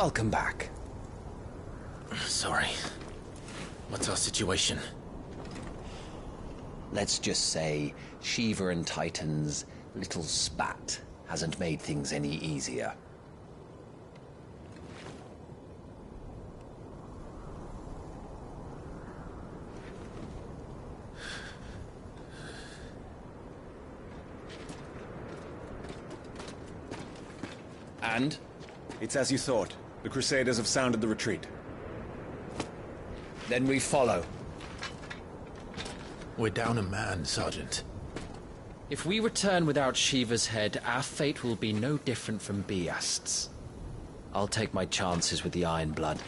welcome back. Sorry. What's our situation? Let's just say Shiva and Titan's little spat hasn't made things any easier. And? It's as you thought. The Crusaders have sounded the retreat. Then we follow. We're down a man, Sergeant. If we return without Shiva's head, our fate will be no different from Biast's. I'll take my chances with the Iron Blood.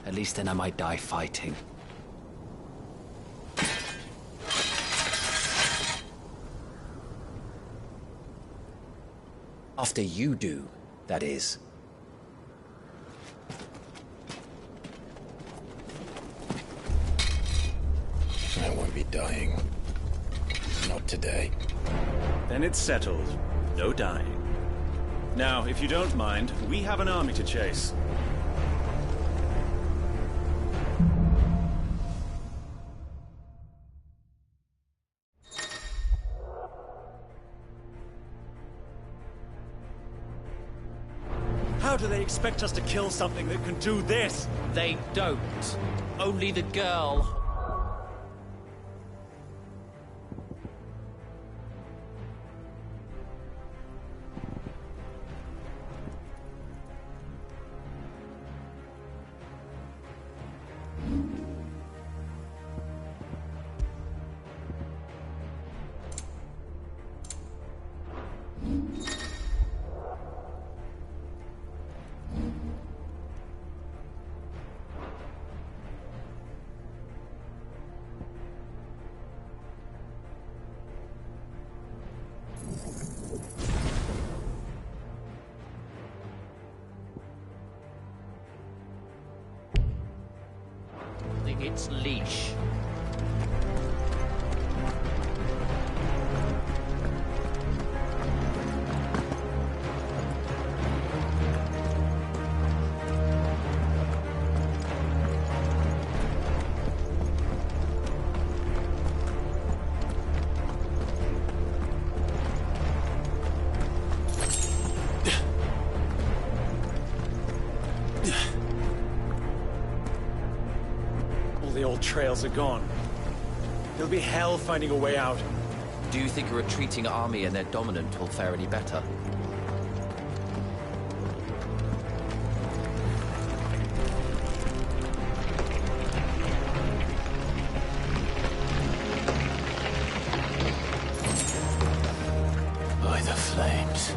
At least then I might die fighting. After you do, that is. I won't be dying. Not today. Then it's settled. No dying. Now, if you don't mind, we have an army to chase. How do they expect us to kill something that can do this? They don't. Only the girl. Its leash. The old trails are gone. It'll be hell finding a way out. Do you think a retreating army and their dominant will fare any better? By the flames.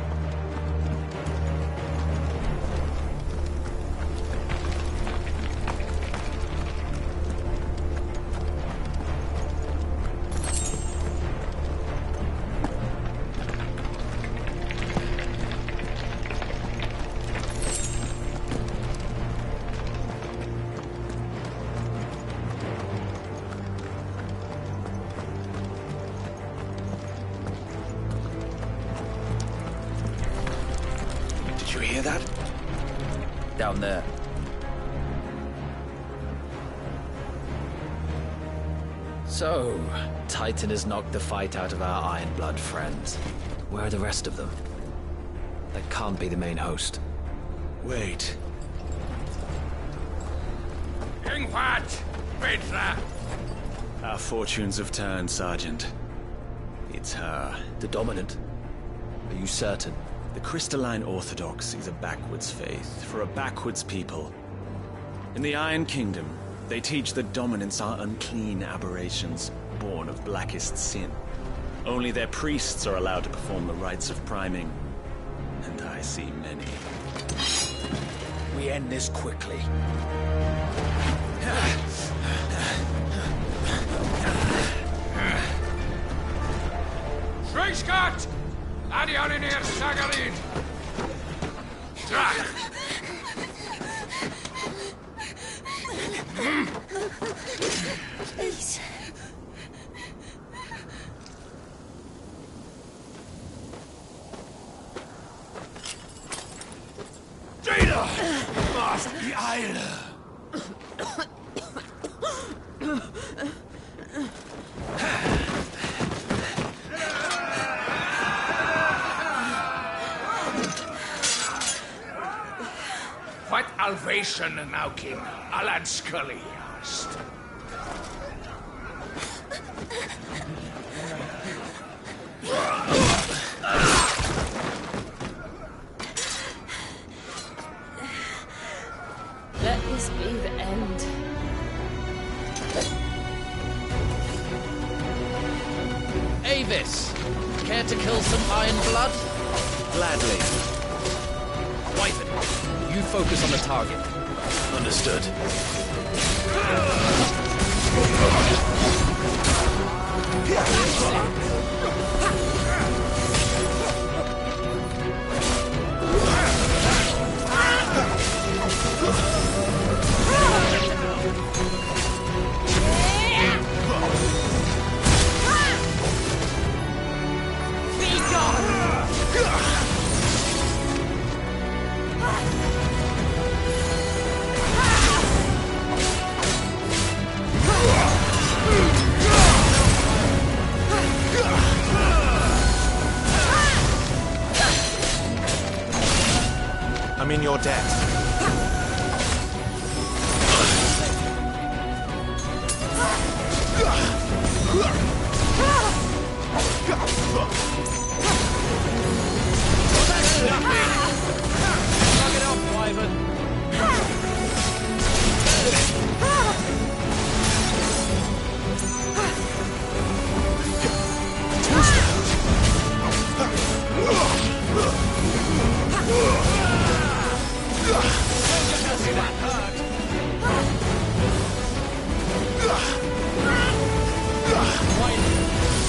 Did you hear that? Down there. So, Titan has knocked the fight out of our Iron Blood friends. Where are the rest of them? That can't be the main host. Wait. Our fortunes have turned, Sergeant. It's her. The dominant? Are you certain? The Crystalline Orthodox is a backwards faith for a backwards people. In the Iron Kingdom, they teach that dominants are unclean aberrations, born of blackest sin. Only their priests are allowed to perform the rites of priming. And I see many. We end this quickly. Reichsgott! Adiolinir Sagarin! Drach! Please. Jada! Tyler! What Alvation now, King? Alad Scully asked. Let this be the end. Avis, care to kill some Iron Blood? Gladly. Wyvern, you focus on the target. Understood. I'm in your debt. Knock it off, Wyvern.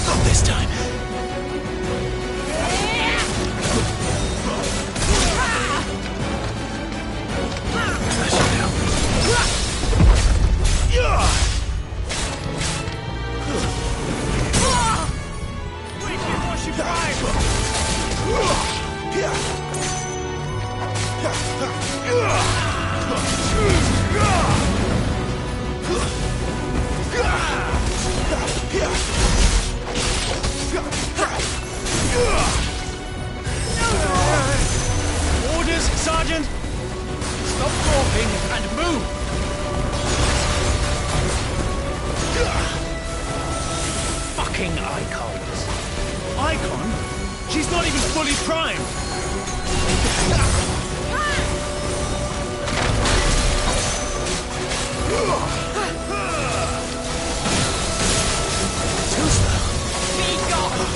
Not this time. Orders, Sergeant! Stop gawping and move! Fucking icons! Icon? She's not even fully primed! Too slow. Be gone!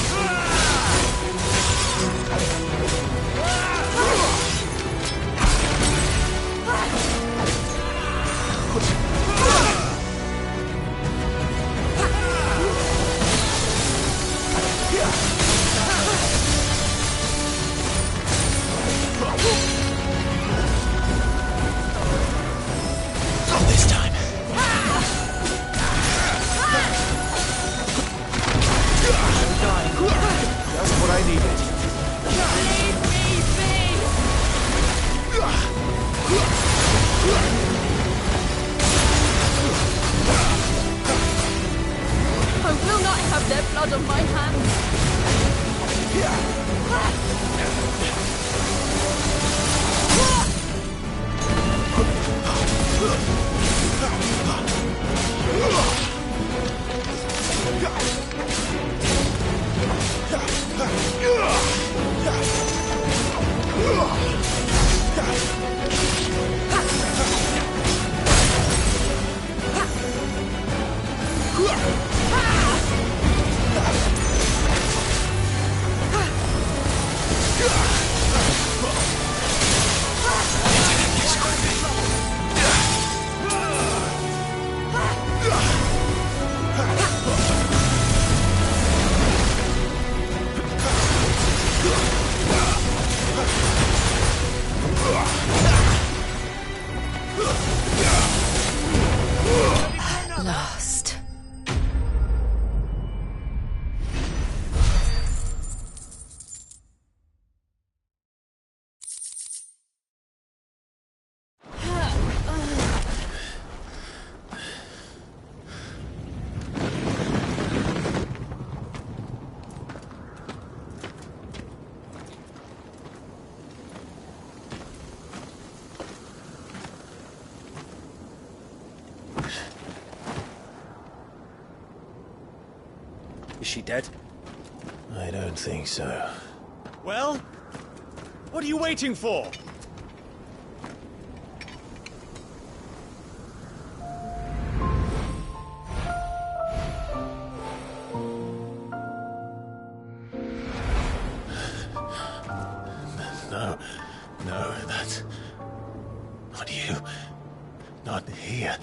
Not this time. Is she dead? I don't think so. Well, what are you waiting for? No, that's not you. Not here.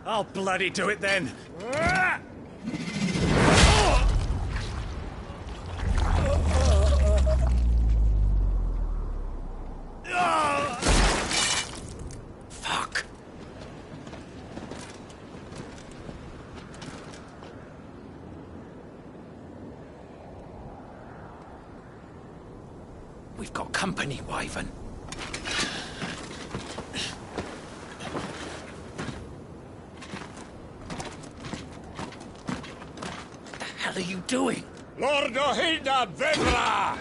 I'll bloody do it then. Fuck. We've got company, Wyvern. What the hell are you doing? Lord Ohilda Vedra!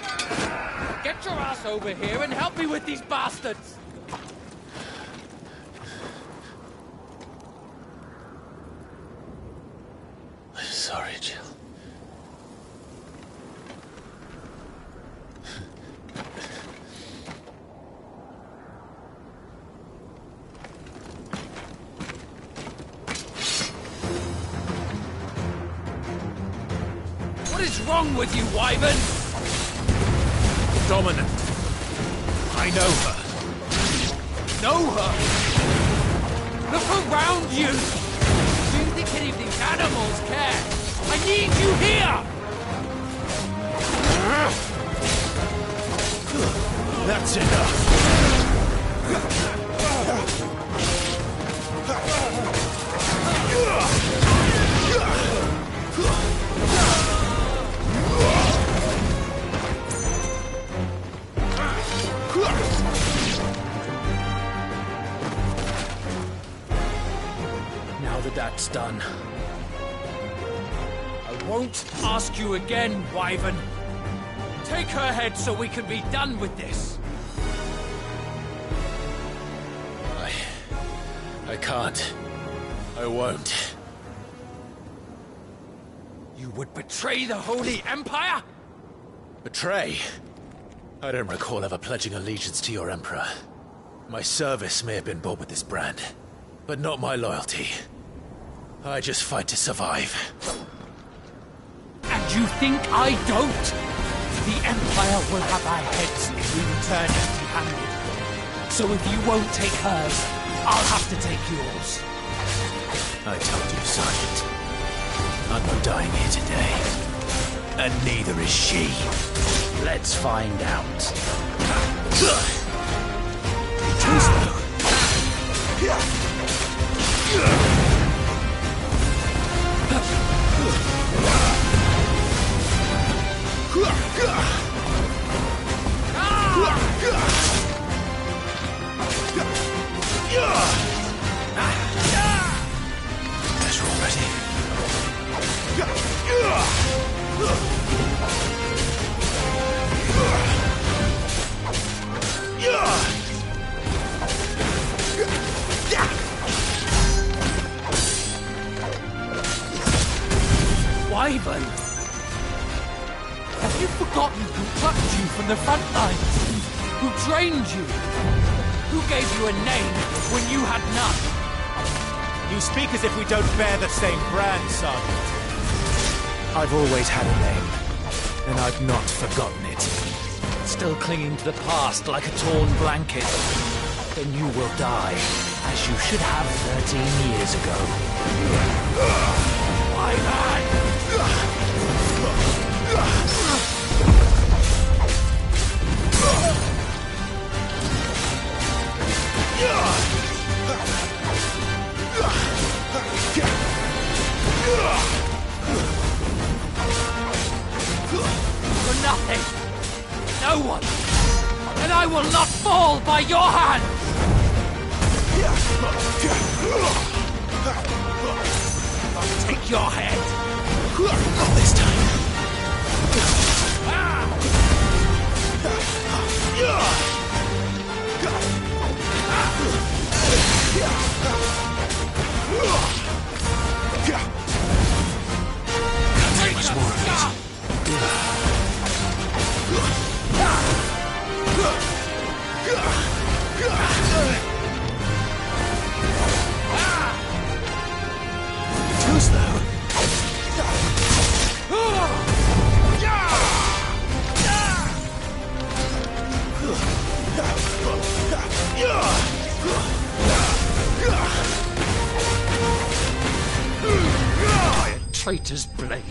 Get your ass over here and help me with these bastards! I'm sorry, Jill. What is wrong with you, Wyvern? Dominant. I know her. Know her? Look around you! Do you think any of these animals care? I need you here! That's enough. Now that that's done, I won't ask you again, Wyvern. Take her head so we can be done with this. I can't. I won't. You would betray the Holy Empire? Betray? I don't recall ever pledging allegiance to your Emperor. My service may have been bought with this brand, but not my loyalty. I just fight to survive. And you think I don't? The Empire will have our heads if we return empty-handed. So if you won't take hers, I'll have to take yours. I told you, Sergeant. I'm not dying here today. And neither is she. Let's find out. It is, though. Measure already. Wyvern! Have you forgotten who plucked you from the front lines? Who trained you? Who gave you a name when you had none? You speak as if we don't bear the same brand, Sergeant. I've always had a name, and I've not forgotten it. Still clinging to the past like a torn blanket? Then you will die, as you should have 13 years ago. Wyvern! For nothing! No one! And I will not fall by your hand! I'll take your head! Not this time. traitor's blade.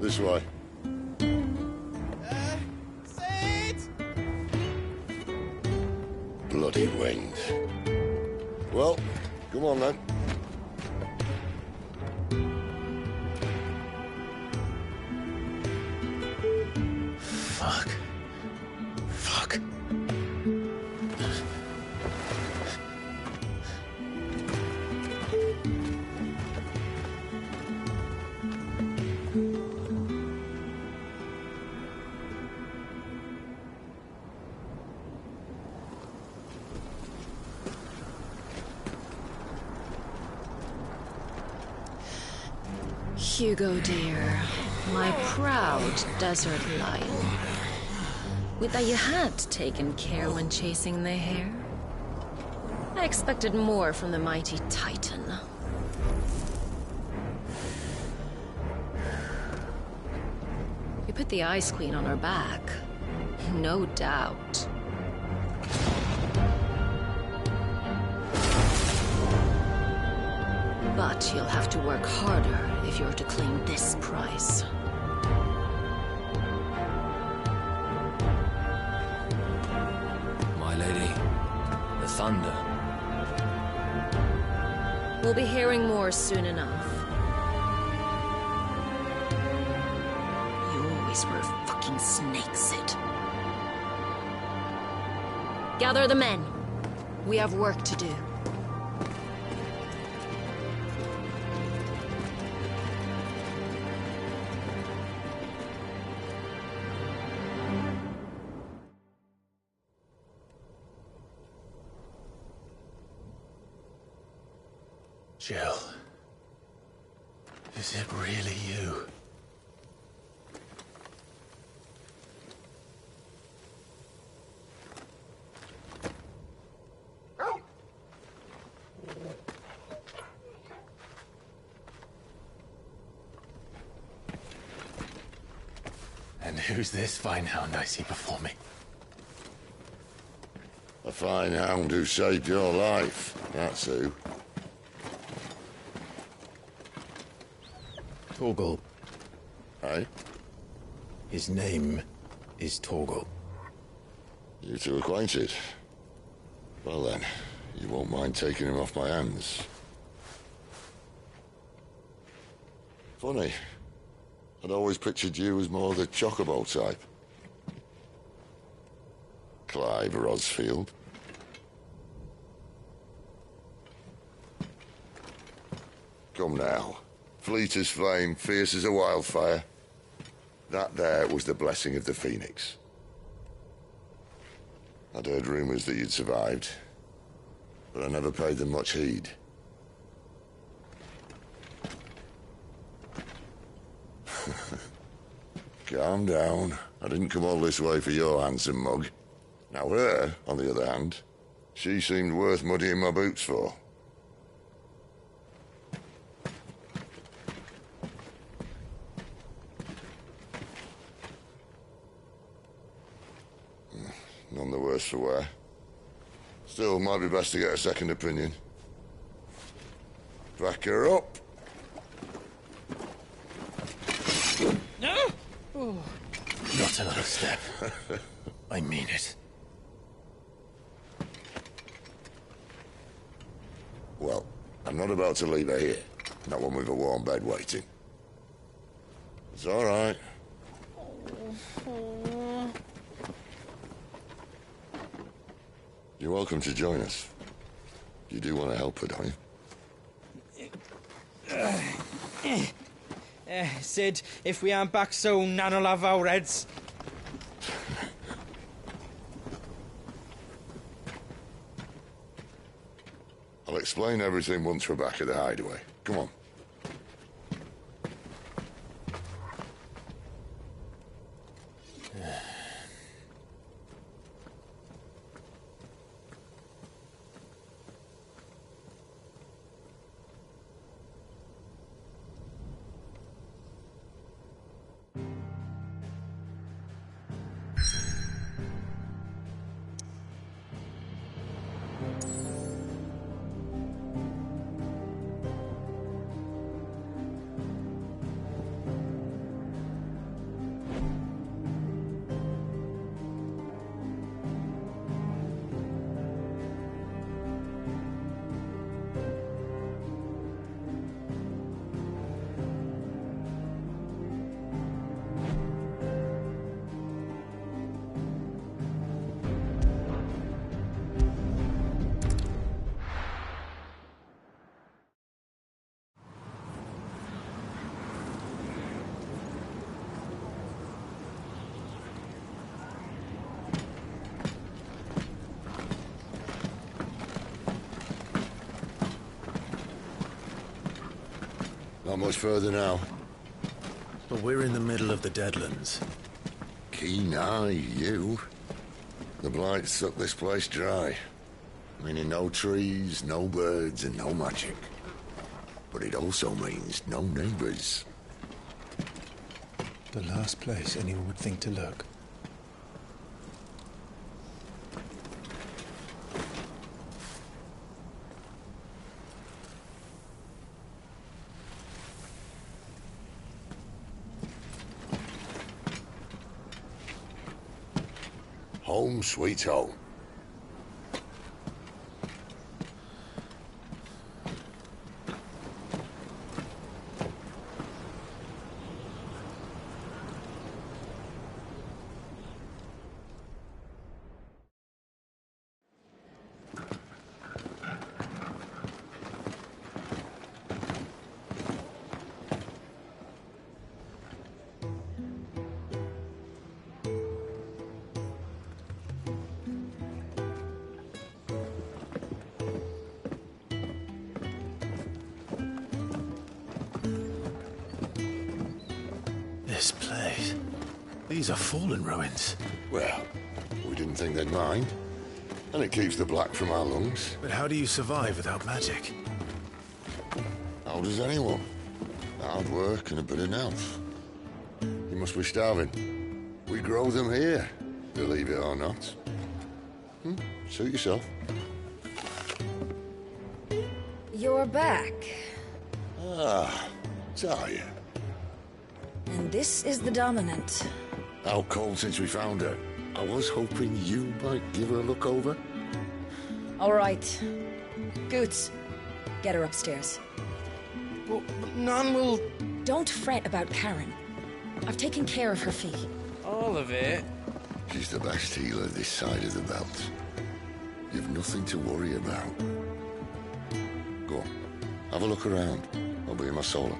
This way. Bloody wind. Well, come on then. Fuck. Fuck. Hugo, dear, my proud desert lion. Would that you had taken care when chasing the hare. I expected more from the mighty Titan. You put the Ice Queen on her back, no doubt. But you'll have to work harder if you're to claim this prize. My lady, the thunder. We'll be hearing more soon enough. You always were a fucking snake, Sid. Gather the men. We have work to do. Jill. Is it really you? And who's this fine hound I see before me? A fine hound who saved your life, that's who. Torgal. Eh? His name is Torgal. You two acquainted? Well then, you won't mind taking him off my hands. Funny. I'd always pictured you as more the chocobo type. Clive Rosfield. Come now. Fleet as flame, fierce as a wildfire. That there was the blessing of the Phoenix. I'd heard rumors that you'd survived. but I never paid them much heed. Calm down. I didn't come all this way for your handsome mug. Now her, on the other hand, she seemed worth muddying my boots for. None the worse for wear. Still, might be best to get a second opinion. Back her up. No! Oh. Not another step. I mean it. Well, I'm not about to leave her here. Not one with a warm bed waiting. It's all right. You're welcome to join us. You do want to help her, don't you? Sid, if we aren't back soon, Nan'll have our heads. I'll explain everything once we're back at the hideaway. Come on. Not much further now. But we're in the middle of the Deadlands. Keen eye, you. The blight sucked this place dry. Meaning no trees, no birds, and no magic. But it also means no neighbors. The last place anyone would think to look. Home sweet home. This place. These are fallen ruins. Well, we didn't think they'd mind. And it keeps the black from our lungs. But how do you survive without magic? How does anyone? Hard work and a bit of nerve. You must be starving. We grow them here, believe it or not. Suit yourself. You're back. Ah, Talia. And this is the Dominant. Out cold since we found her. I was hoping you might give her a look over. All right. Goots, get her upstairs. But Nan will... Don't fret about Karen. I've taken care of her fee. All of it? She's the best healer this side of the belt. You've nothing to worry about. Go on, have a look around. I'll be in my solar.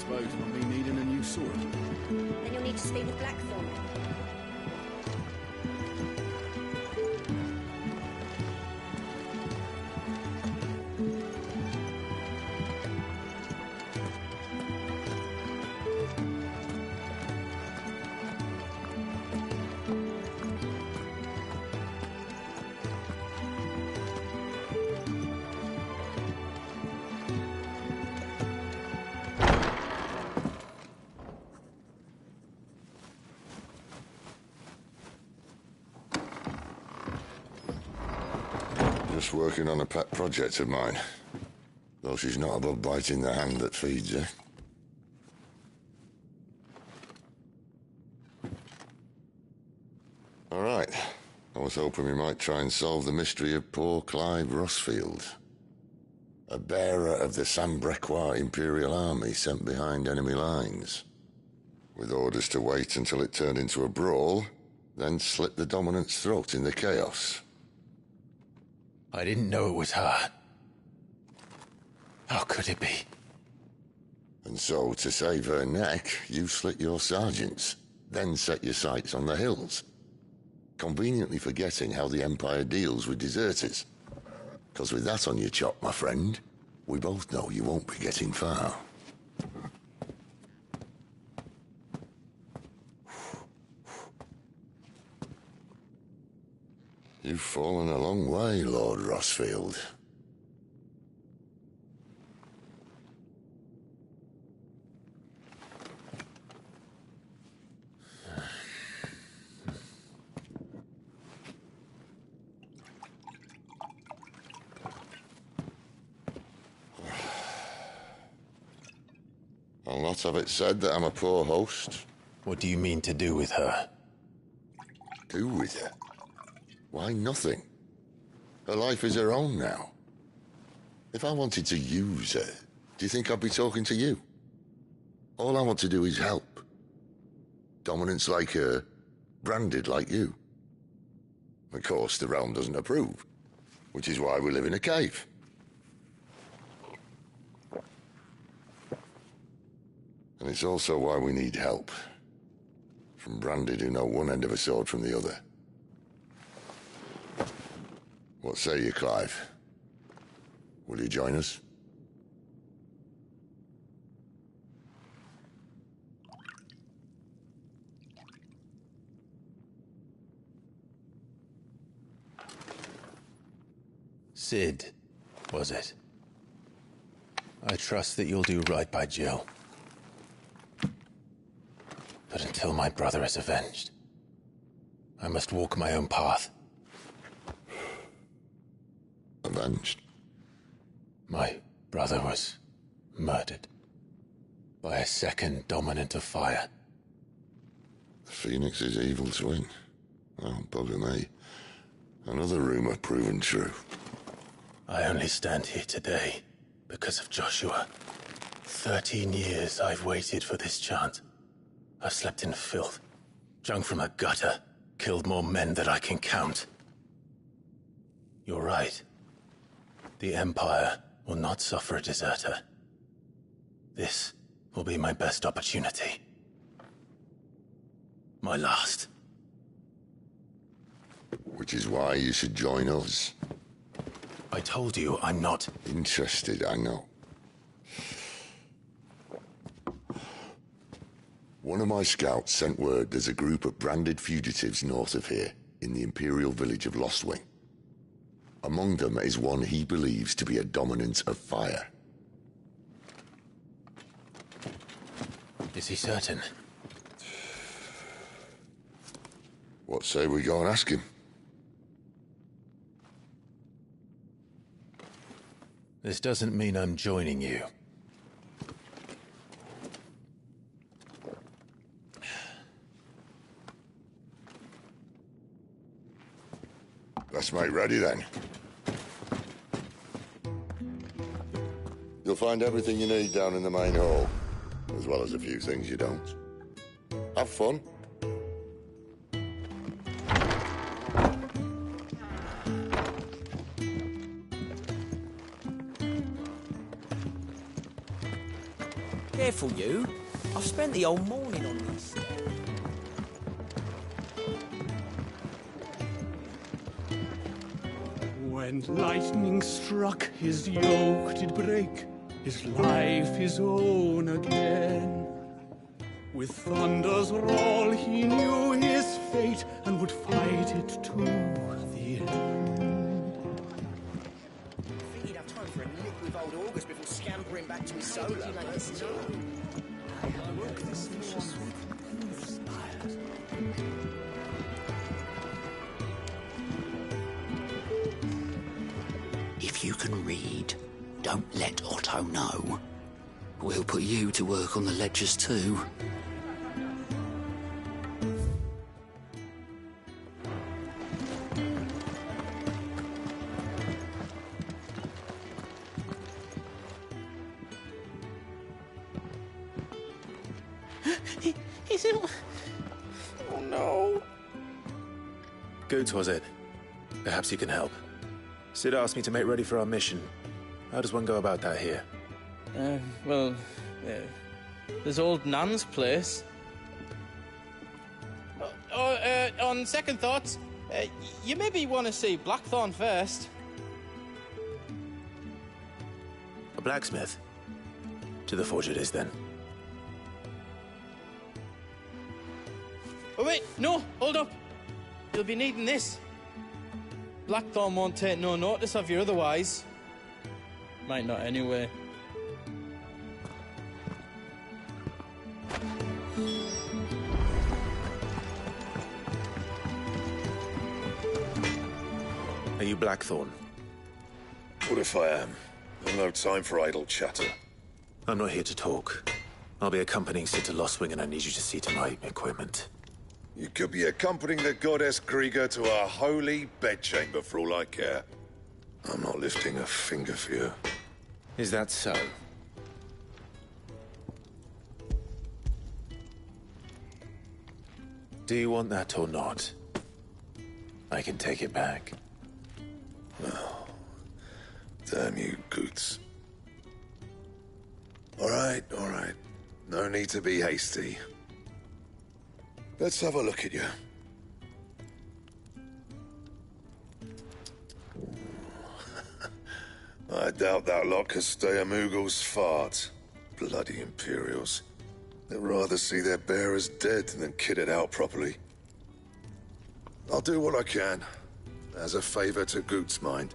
spoke on me needing a new sword. Then you'll need to speak with Blackthorn. Just working on a pet project of mine. Though she's not above biting the hand that feeds her. All right. I was hoping we might try and solve the mystery of poor Clive Rossfield. A bearer of the Sambrequois Imperial Army sent behind enemy lines. With orders to wait until it turned into a brawl, then slit the dominant's throat in the chaos. I didn't know it was her. How could it be? And so, to save her neck, you slit your sergeants, then set your sights on the hills. Conveniently forgetting how the Empire deals with deserters. Because with that on your chop, my friend, we both know you won't be getting far. You've fallen a long way, Lord Rossfield. I'll not have it said that I'm a poor host. What do you mean to do with her? Do with her? Why, nothing. Her life is her own now. If I wanted to use her, do you think I'd be talking to you? All I want to do is help. Dominants like her, branded like you. Of course, the realm doesn't approve, which is why we live in a cave. And it's also why we need help. From branded who know one end of a sword from the other. What say you, Clive? Will you join us? Sid, was it? I trust that you'll do right by Jill. But until my brother is avenged, I must walk my own path. Avenged? My brother was murdered by a second dominant of fire. The Phoenix's evil twin. Well, bugger me. Another rumor proven true. I only stand here today because of Joshua. 13 years I've waited for this chance. I've slept in filth, drunk from a gutter, killed more men than I can count. You're right. The Empire will not suffer a deserter. This will be my best opportunity. My last. Which is why you should join us. I told you I'm not interested, I know. One of my scouts sent word there's a group of branded fugitives north of here, in the Imperial village of Lostwing. Among them is one he believes to be a dominant of fire. Is he certain? What say we go and ask him? This doesn't mean I'm joining you. Let's make ready then. You'll find everything you need down in the main hall, as well as a few things you don't. Have fun. Careful, you. I've spent the whole morning on this. When lightning struck, his yoke did break, his life his own again. With thunder's roll he knew his fate, and would fight it to the end. I think he'd have time for a lick with old August before scampering back to his solo. Would you like this too? If you can read, don't let Otto know. We'll put you to work on the ledgers too. He's in... Oh no. Goots, was it? Perhaps you can help. Sid asked me to make ready for our mission. How does one go about that here? There's old Nan's place. On second thoughts, you maybe want to see Blackthorn first. A blacksmith? To the forge it is, then. Oh wait, no, hold up. You'll be needing this. Blackthorn won't take no notice of you otherwise. Might not anyway. Are you Blackthorn? What if I am? I've no time for idle chatter. I'm not here to talk. I'll be accompanying Sid to Lostwing, and I need you to see to my equipment. You could be accompanying the goddess Krieger to our holy bedchamber for all I care. I'm not lifting a finger for you. Is that so? Do you want that or not? I can take it back. Oh, damn you, Goots. All right. No need to be hasty. Let's have a look at you. I doubt that lot could stay a Moogle's fart. Bloody Imperials. They'd rather see their bearers dead than kitted out properly. I'll do what I can, as a favor to Goot's mind.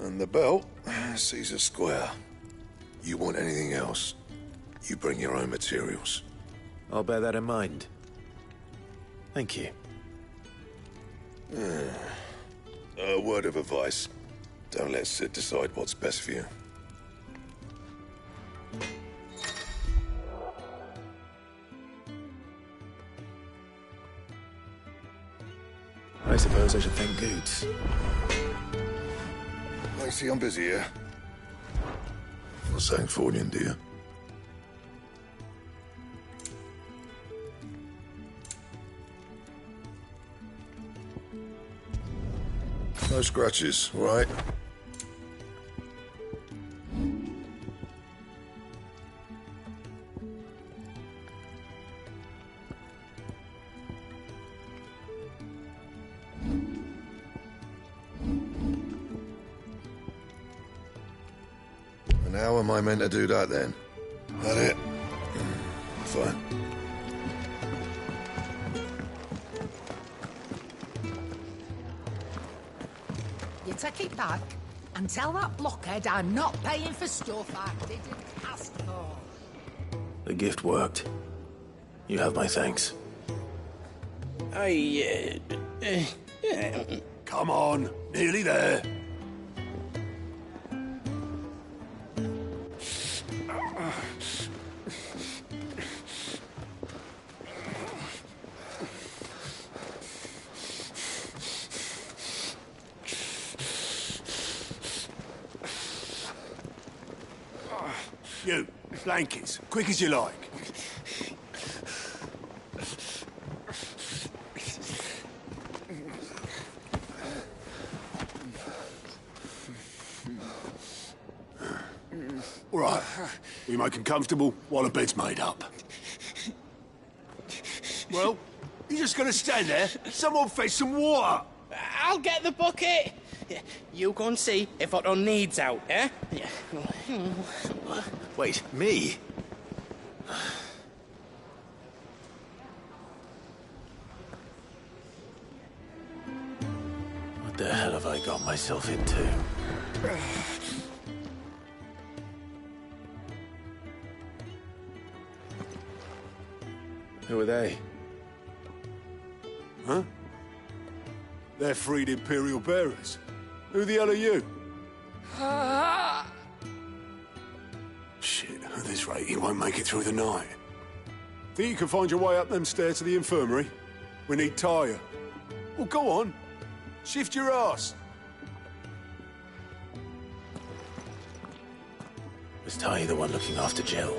And the belt sees a square. You want anything else, you bring your own materials. I'll bear that in mind. Thank you. A word of advice. Don't let Sid decide what's best for you. I suppose I should thank Goots. I see I'm busy here. Not saying Fornian, do you? No scratches, all right? And how am I meant to do that then? That it? Fine. You take it back and tell that blockhead I'm not paying for stuff I didn't ask for. The gift worked. You have my thanks. Come on, nearly there. You, blankets, quick as you like. All right, we make 'em comfortable while the bed's made up. Well, you just gonna stand there? Someone fetch some water! I'll get the bucket! You go and see if Otto needs out, eh? Wait, me? What the hell have I got myself into? Who are they? Huh? They're freed Imperial bearers. Who the hell are you? Shit, at this rate, he won't make it through the night. Think you can find your way up them stairs to the infirmary? We need Tyre. Well, go on. Shift your ass. Was Ty the one looking after Jill?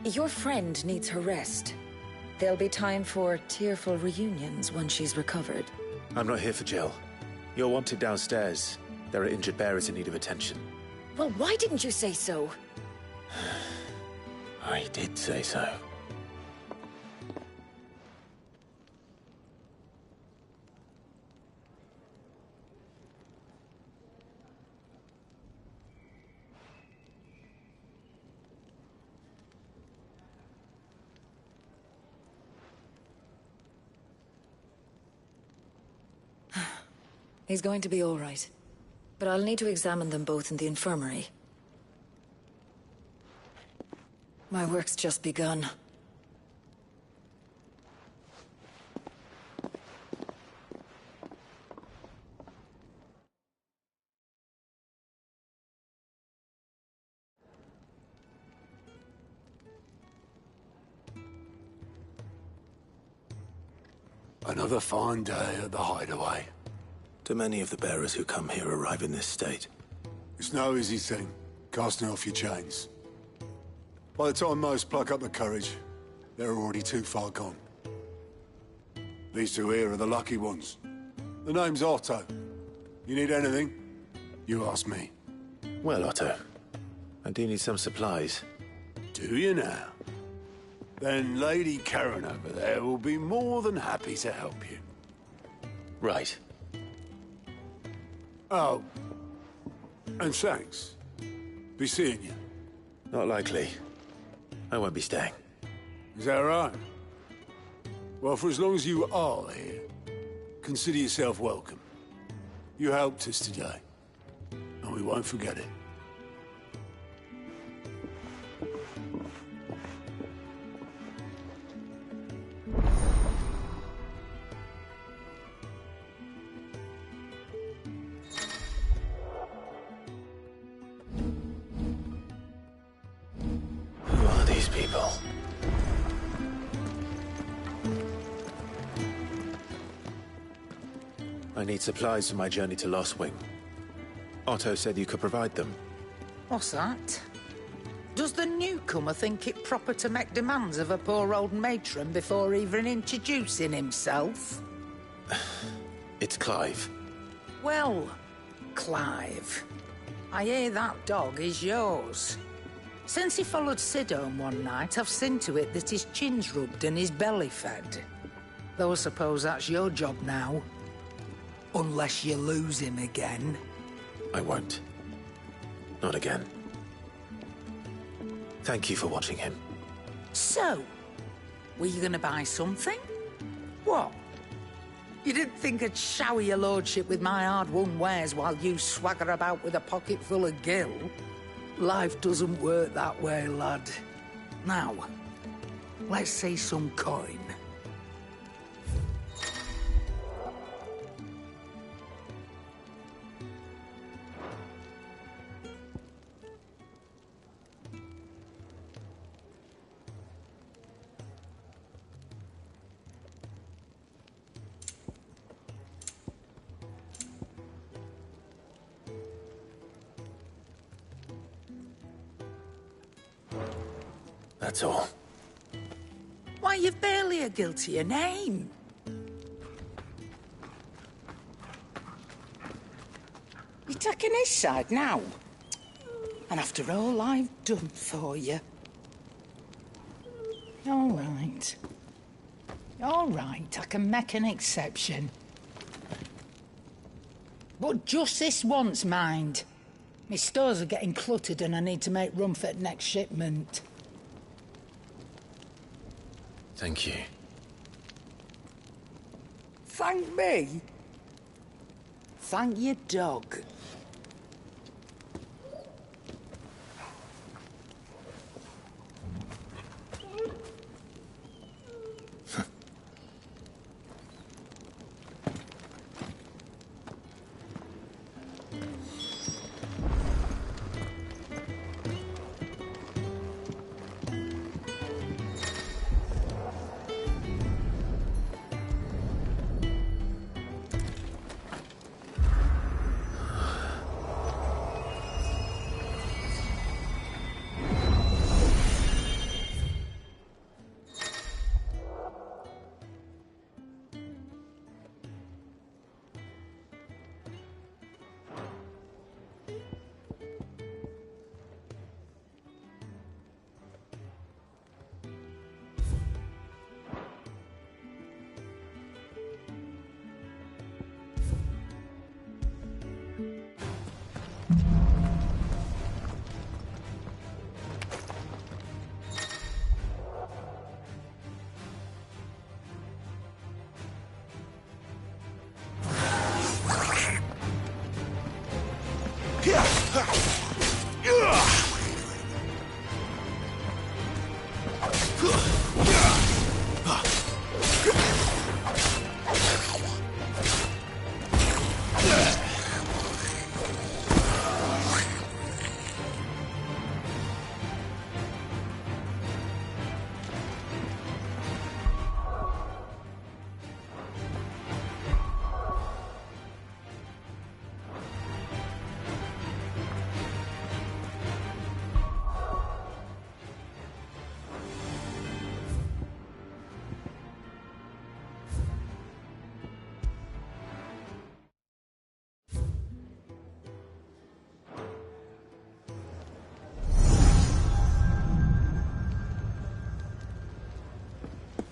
Your friend needs her rest. There'll be time for tearful reunions when she's recovered. I'm not here for Jill. You're wanted downstairs. There are injured bearers in need of attention. Well, why didn't you say so? I did say so. He's going to be all right. But I'll need to examine them both in the infirmary. My work's just begun. Another fine day at the hideaway. Do many of the bearers who come here arrive in this state? It's no easy thing, casting off your chains. By the time most pluck up the courage, they're already too far gone. These two here are the lucky ones. The name's Otto. You need anything, you ask me. Well, Otto, I do need some supplies. Do you now? Then Lady Karen over there will be more than happy to help you. Right. Oh, and thanks. Be seeing you. Not likely. I won't be staying. Is that right? Well, for as long as you are here, consider yourself welcome. You helped us today, and we won't forget it. Who are these people? I need supplies for my journey to Lost Wing. Otto said you could provide them. What's that? Does the newcomer think it proper to make demands of a poor old matron before even introducing himself? It's Clive. Well, Clive, I hear that dog is yours. Since he followed Sid home one night, I've seen to it that his chin's rubbed and his belly fed. Though I suppose that's your job now. Unless you lose him again. I won't. Not again. Thank you for watching him. So, were you gonna buy something? What? You didn't think I'd shower your lordship with my hard-won wares while you swagger about with a pocket full of gil? Life doesn't work that way, lad. Now, let's see some coin. That's all. Why, you've barely a guiltier name. You're taking his side now? And after all I've done for you. All right. All right, I can make an exception. But just this once, mind. My stores are getting cluttered and I need to make room for the next shipment. Thank you. Thank me? Thank your dog.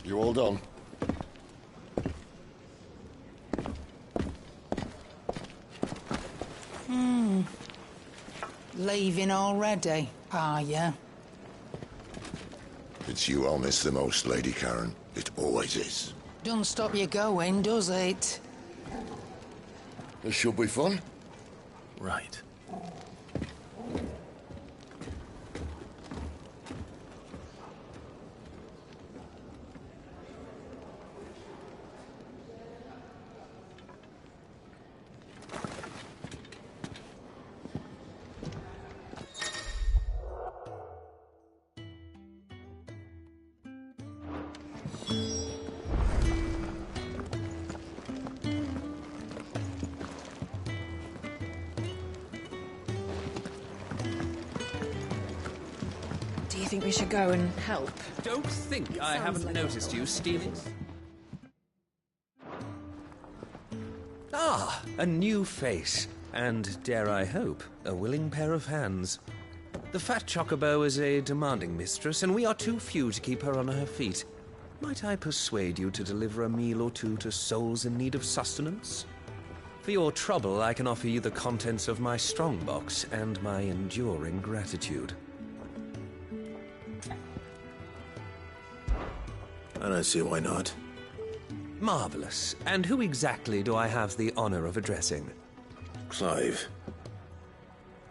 You all done? Leaving already, are you? It's you I'll miss the most, Lady Karen. It always is. Don't stop you going, does it? This should be fun. Right. Do you think we should go and help? Don't think I haven't noticed you stealing. Ah, a new face. And, dare I hope, a willing pair of hands. The fat chocobo is a demanding mistress, and we are too few to keep her on her feet. Might I persuade you to deliver a meal or two to souls in need of sustenance? For your trouble, I can offer you the contents of my strongbox and my enduring gratitude. I don't see why not. Marvelous. And who exactly do I have the honor of addressing? Clive.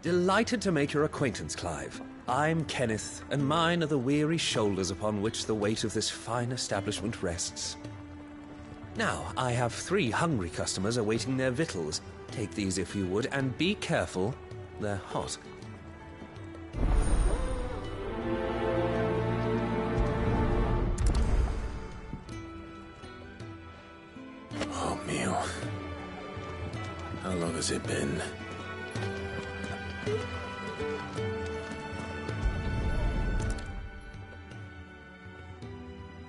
Delighted to make your acquaintance, Clive. I'm Kenneth, and mine are the weary shoulders upon which the weight of this fine establishment rests. Now, I have 3 hungry customers awaiting their victuals. Take these if you would, and be careful, they're hot. Oh, meal. How long has it been?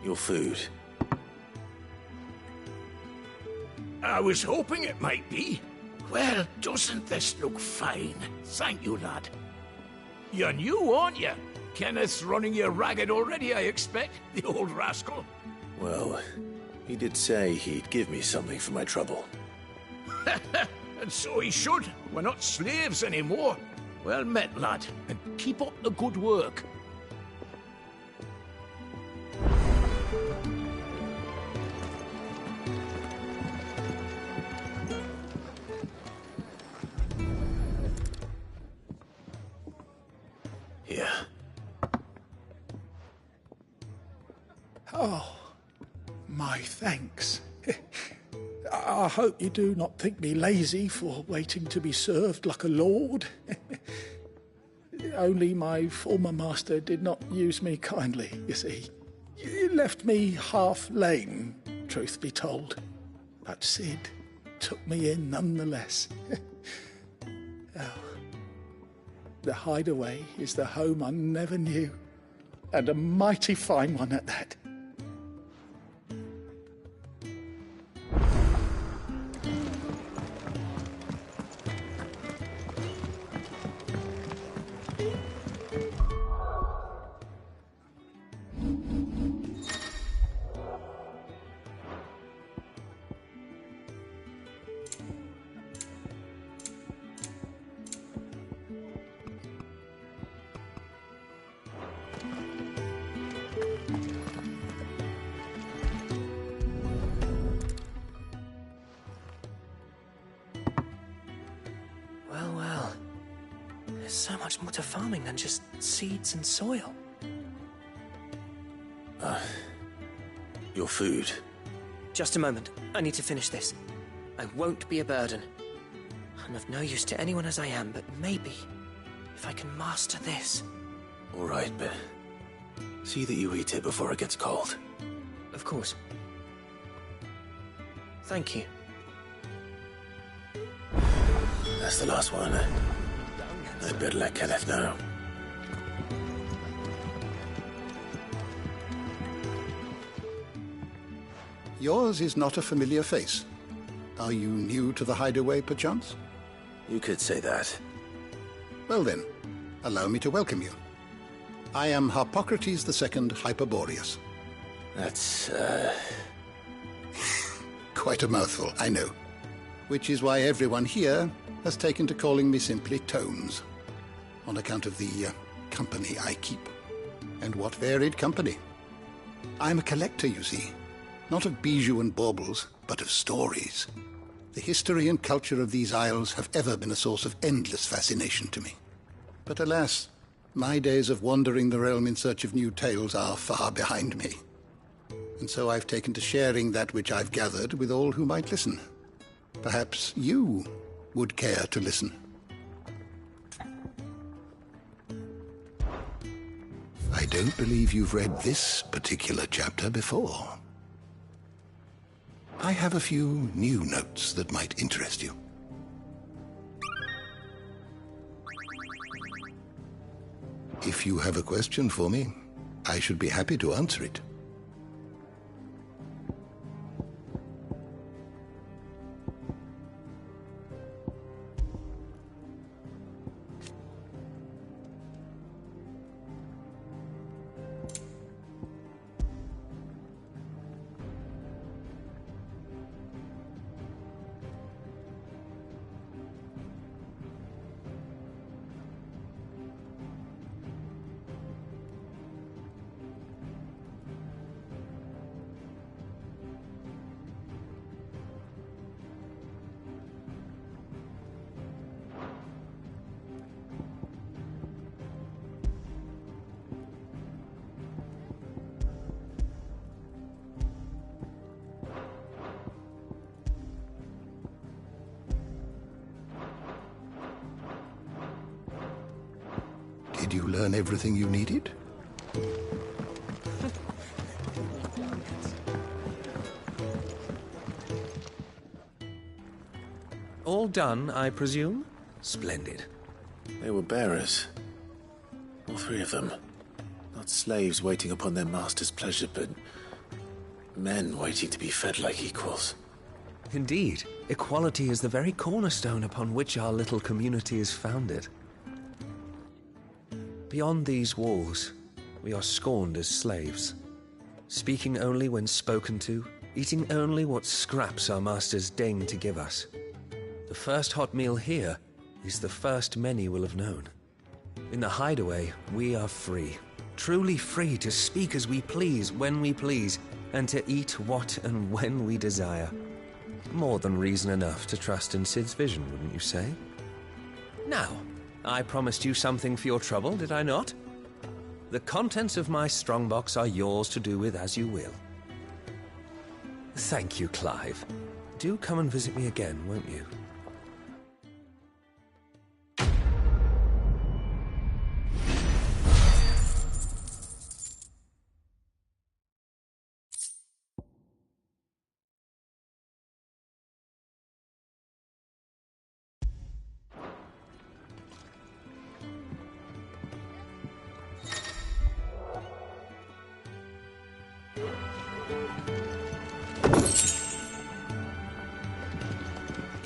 Your food. I was hoping it might be. Well, doesn't this look fine? Thank you, lad. You're new, aren't you? Kenneth's running you ragged already, I expect, the old rascal. Well, he did say he'd give me something for my trouble. And so he should. We're not slaves anymore. Well met, lad, and keep up the good work. Here. Oh, my thanks. I hope you do not think me lazy for waiting to be served like a lord. Only my former master did not use me kindly, you see. He left me half lame, truth be told. But Sid took me in nonetheless. Oh, the Hideaway is the home I never knew, and a mighty fine one at that. Well. There's so much more to farming than just seeds and soil. Your food. Just a moment. I need to finish this. I won't be a burden. I'm of no use to anyone as I am, but maybe if I can master this. All right, but see that you eat it before it gets cold. Of course. Thank you. That's the last one. I'd better let Kenneth know. Yours is not a familiar face. Are you new to the Hideaway, perchance? You could say that. Well then, allow me to welcome you. I am Harpocrates II Hyperboreus. That's, Quite a mouthful, I know. Which is why everyone here has taken to calling me simply Tones, on account of the company I keep. And what varied company. I'm a collector, you see. Not of bijou and baubles, but of stories. The history and culture of these isles have ever been a source of endless fascination to me. But alas, my days of wandering the realm in search of new tales are far behind me. And so I've taken to sharing that which I've gathered with all who might listen. Perhaps you would care to listen. I don't believe you've read this particular chapter before. I have a few new notes that might interest you. If you have a question for me, I should be happy to answer it. Did you learn everything you needed? All done, I presume? Splendid. They were bearers. All three of them. Not slaves waiting upon their master's pleasure, but Men waiting to be fed like equals. Indeed, equality is the very cornerstone upon which our little community is founded. Beyond these walls, we are scorned as slaves, speaking only when spoken to, eating only what scraps our masters deign to give us. The first hot meal here is the first many will have known. In the hideaway, we are free, truly free to speak as we please, when we please, and to eat what and when we desire. More than reason enough to trust in Sid's vision, wouldn't you say? Now, I promised you something for your trouble, did I not? The contents of my strongbox are yours to do with as you will. Thank you, Clive. Do come and visit me again, won't you?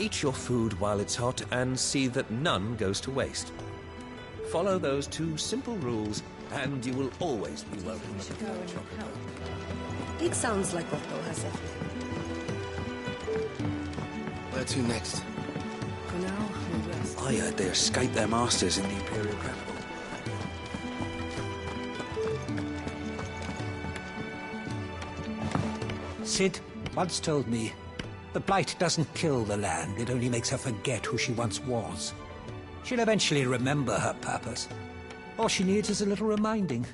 Eat your food while it's hot and see that none goes to waste. Follow those 2 simple rules and you will always be welcome at the Fat Chocobo. It sounds like Otto has everything. Where to next? For now, we'll rest. I heard they escaped their masters in the Imperial capital. Sid once told me, the Blight doesn't kill the land, it only makes her forget who she once was. She'll eventually remember her purpose. All she needs is a little reminding.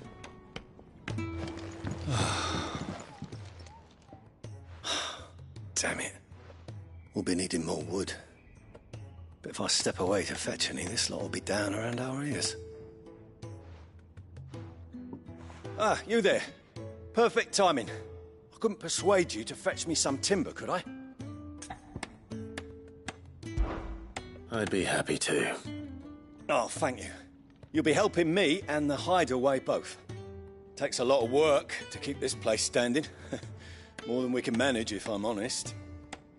Damn it. We'll be needing more wood. But if I step away to fetch any, this lot will be down around our ears. Ah, you there. Perfect timing. I couldn't persuade you to fetch me some timber, could I? I'd be happy to. Oh, thank you. You'll be helping me and the hideaway both. Takes a lot of work to keep this place standing. More than we can manage, if I'm honest.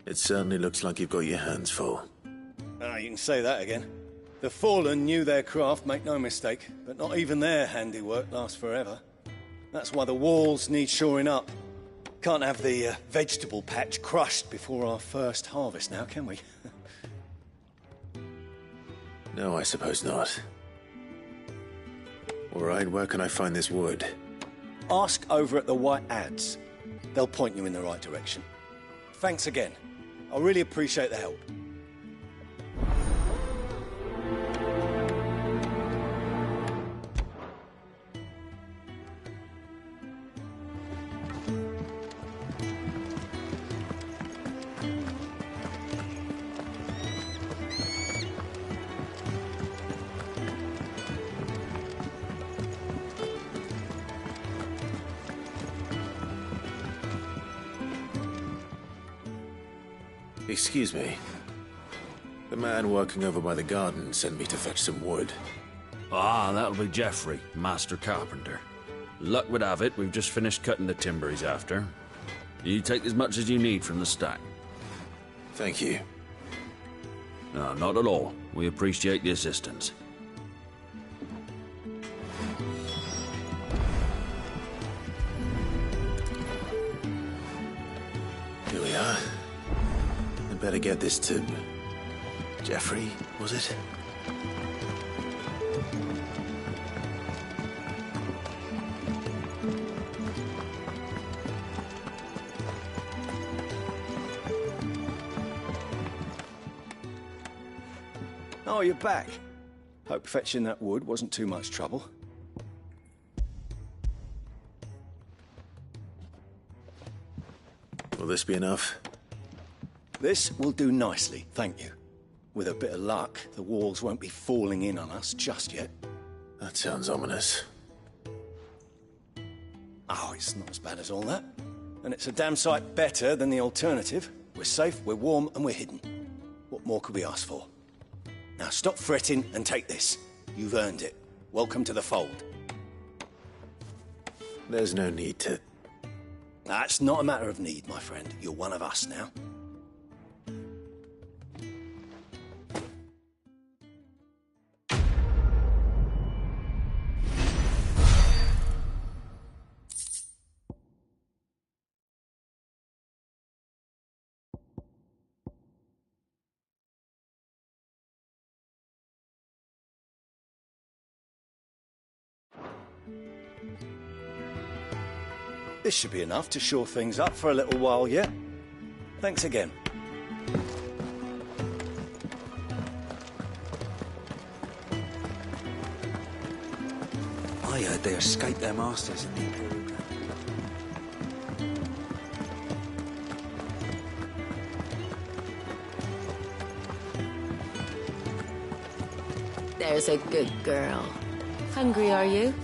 It certainly looks like you've got your hands full. Ah, you can say that again. The Fallen knew their craft, make no mistake, but not even their handiwork lasts forever. That's why the walls need shoring up. Can't have the vegetable patch crushed before our first harvest now, can we? No, I suppose not. All right, where can I find this wood? Ask over at the White Ads. They'll point you in the right direction. Thanks again. I really appreciate the help. Excuse me. The man working over by the garden sent me to fetch some wood. Ah, that'll be Geoffrey, Master Carpenter. Luck would have it, we've just finished cutting the timber he's after. You take as much as you need from the stack. Thank you. No, not at all. We appreciate the assistance. Here we are. I'd better get this to... Geoffrey, was it? Oh, you're back. Hope fetching that wood wasn't too much trouble. Will this be enough? This will do nicely, thank you. With a bit of luck, the walls won't be falling in on us just yet. That sounds ominous. Oh, it's not as bad as all that. And it's a damn sight better than the alternative. We're safe, we're warm, and we're hidden. What more could we ask for? Now stop fretting and take this. You've earned it. Welcome to the fold. There's no need to... That's not a matter of need, my friend. You're one of us now. This should be enough to shore things up for a little while yet. Thanks again. I heard they escaped their masters in the Imperial camp. There's a good girl. Hungry, are you?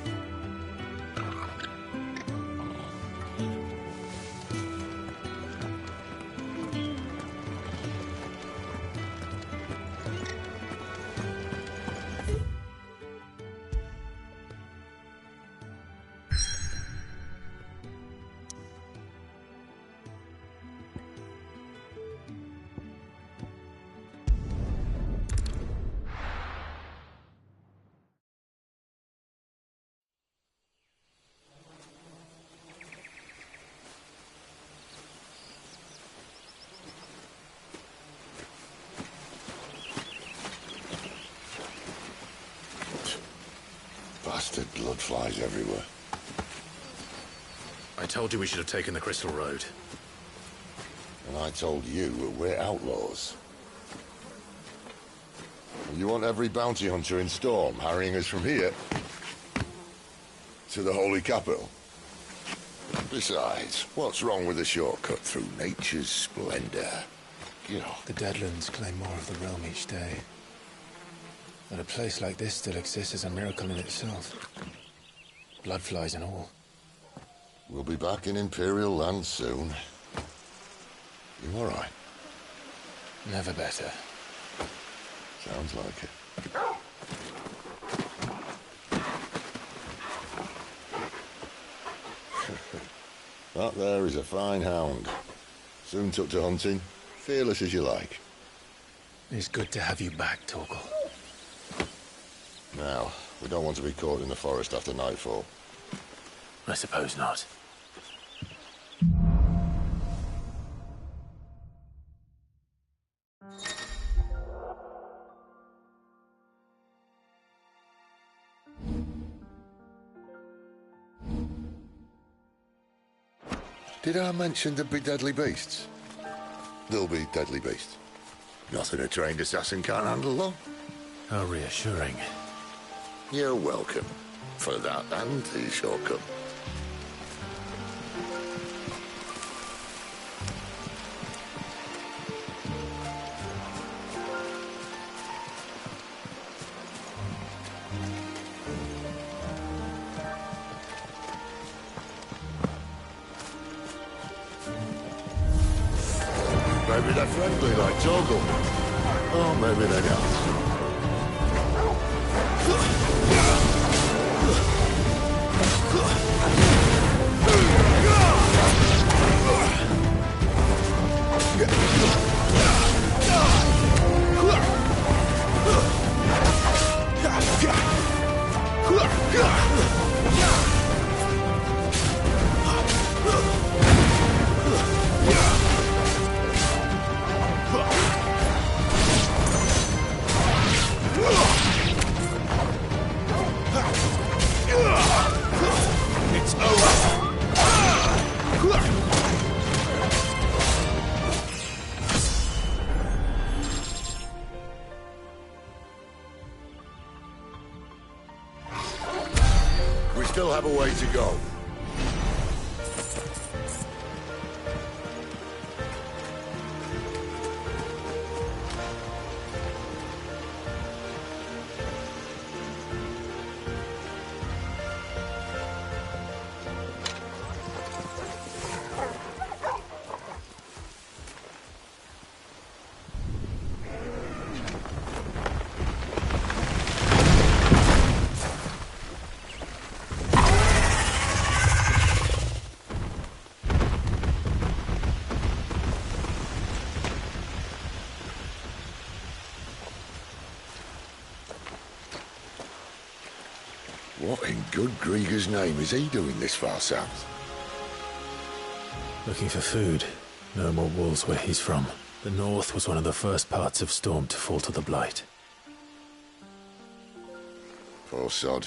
Bastard blood flies everywhere. I told you we should have taken the Crystal Road. And I told you we're outlaws. You want every bounty hunter in Storm harrying us from here to the Holy Capital? Besides, what's wrong with a shortcut through nature's splendor? You know. The Deadlands claim more of the realm each day. That a place like this still exists is a miracle in itself. Bloodflies and all. We'll be back in Imperial land soon. You all right? Never better. Sounds like it. That there is a fine hound. Soon took to hunting. Fearless as you like. It's good to have you back, Torgal. Now, we don't want to be caught in the forest after nightfall. I suppose not. Did I mention there'd be deadly beasts? There'll be deadly beasts. Nothing a trained assassin can't handle, though. How reassuring. You're welcome. For that and the shortcut. Maybe they're friendly like Torgal. Or maybe they're not. It's over. We still have a way to go. good Grieger's name is he doing this far south? Looking for food. No more wolves where he's from. The north was one of the first parts of Storm to fall to the Blight. Poor sod.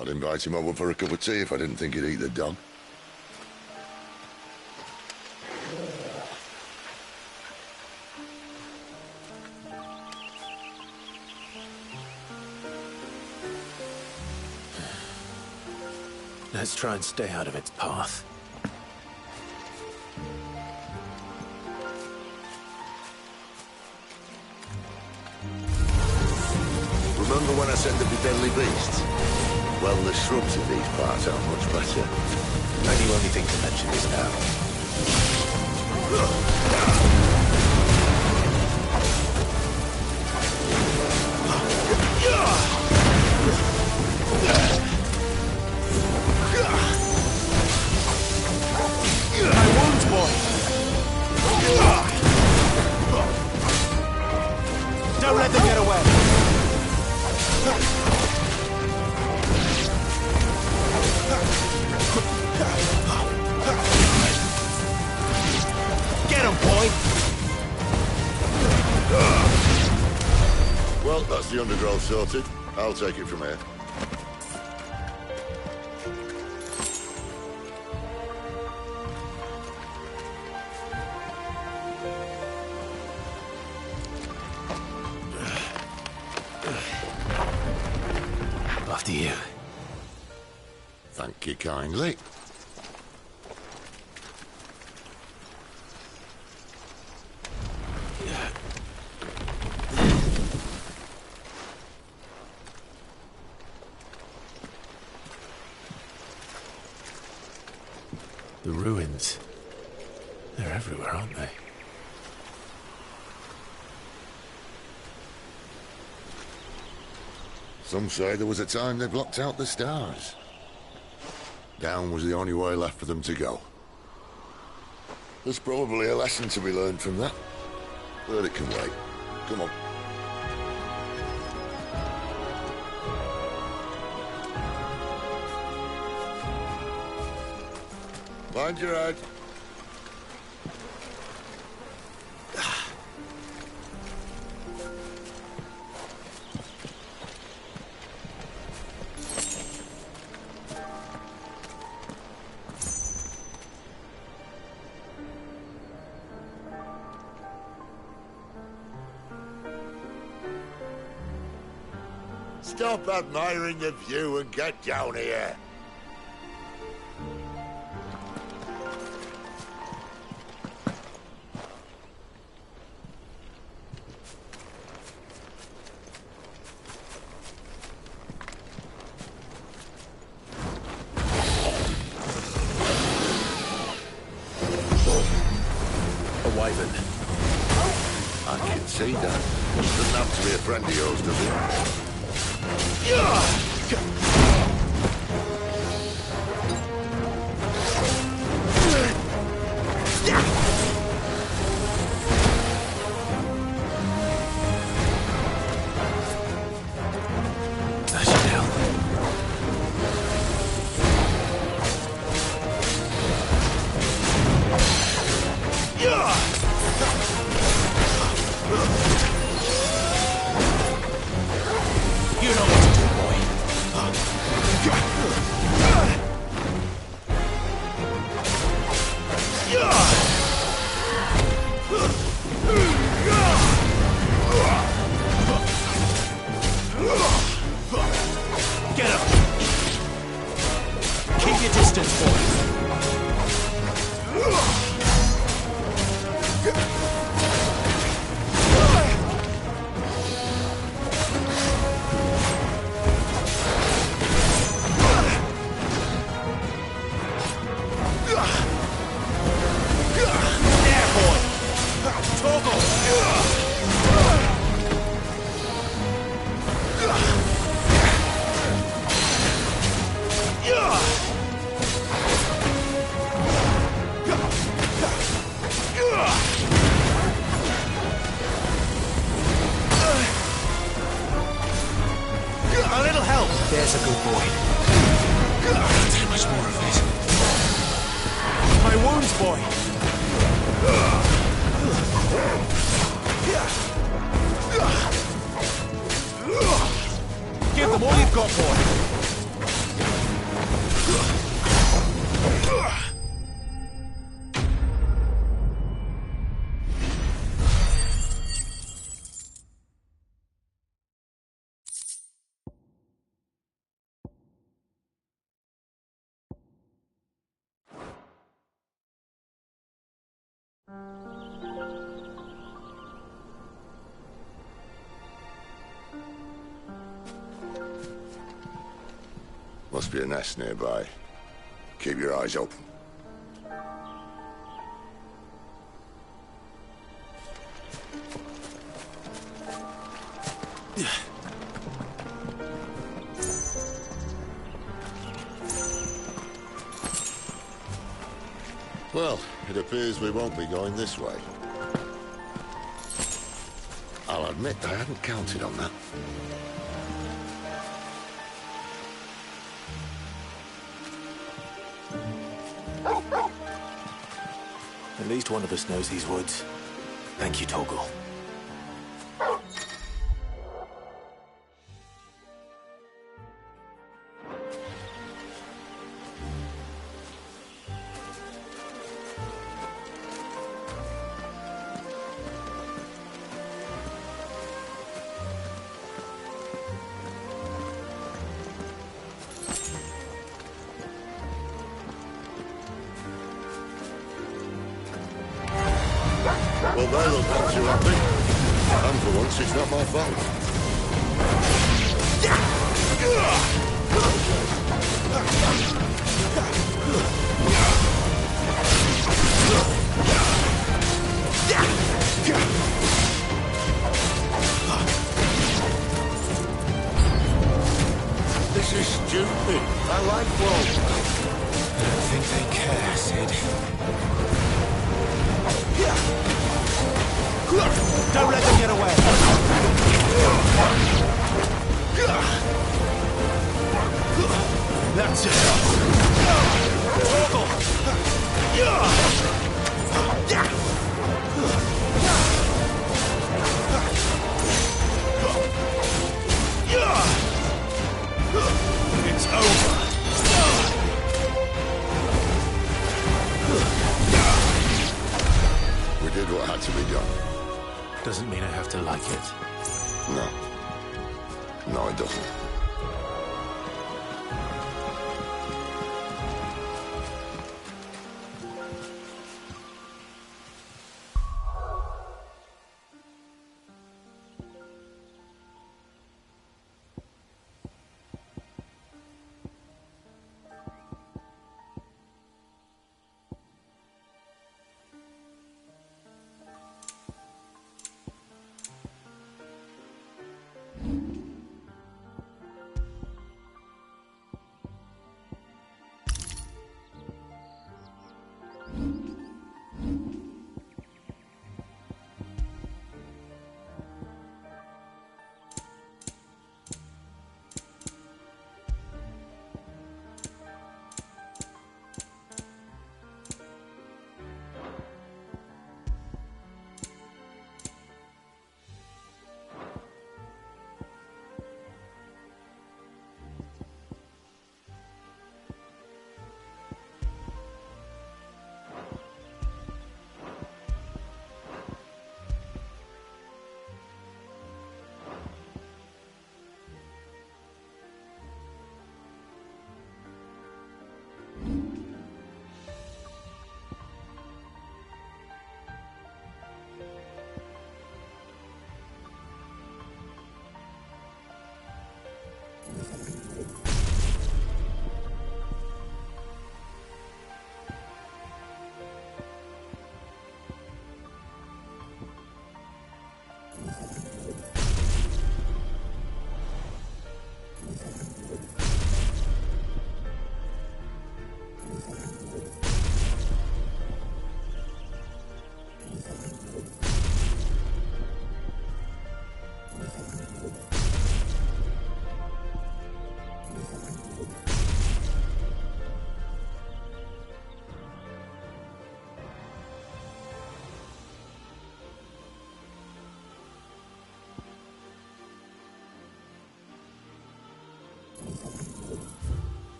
I'd invite him over for a cup of tea if I didn't think he'd eat the dog. Let's try and stay out of its path. Remember when I said there'd be deadly beasts? Well, the shrubs in these parts are much better. And you only think to mention this now. My wounds, boy! Don't let them get away! Get him, boy! Well, that's the undergrowth sorted. I'll take it from here. After you. Thank you kindly. The ruins. They're everywhere, aren't they? Some say there was a time they blocked out the stars. Down was the only way left for them to go. There's probably a lesson to be learned from that. But it can wait. Come on. Mind your head. Stop admiring the view and get down here. A wyvern. I can see that. Doesn't have to be a friend of yours, does it? You know what to do, boy. wounds, boy! Give them all you've got, boy! Must be a nest nearby. Keep your eyes open. Well, it appears we won't be going this way. I'll admit I hadn't counted on that. At least one of us knows these woods. Thank you, Torgal. Well, they look not too happy. And for once, it's not my fault. This is stupid. I like wolves. I don't think they care, Sid. Don't let them get away! That's it! It's over! We did what had to be done. Doesn't mean I have to like it. No. No, it doesn't.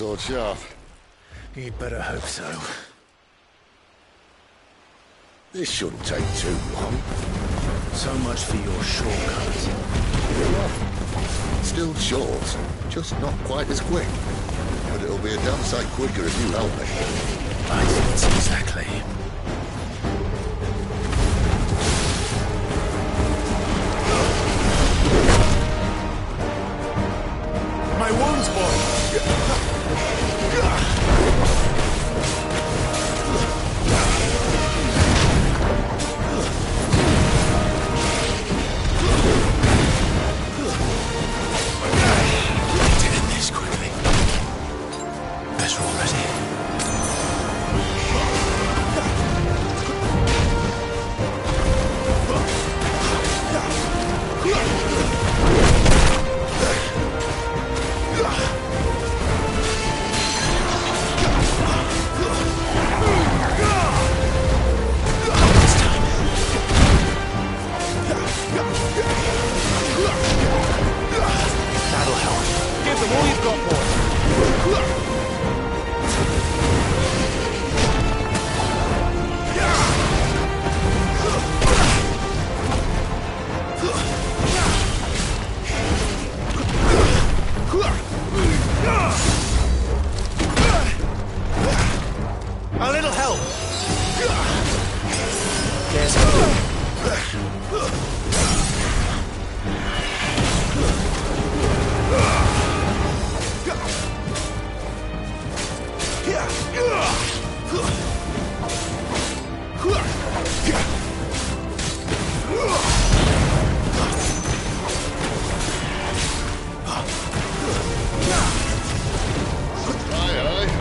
sword sharp. You'd better hope so. This shouldn't take too long. So much for your shortcuts. Still short, just not quite as quick. But it'll be a damn sight quicker if you help me. I think so, exactly. My wounds, boy! A little help! There's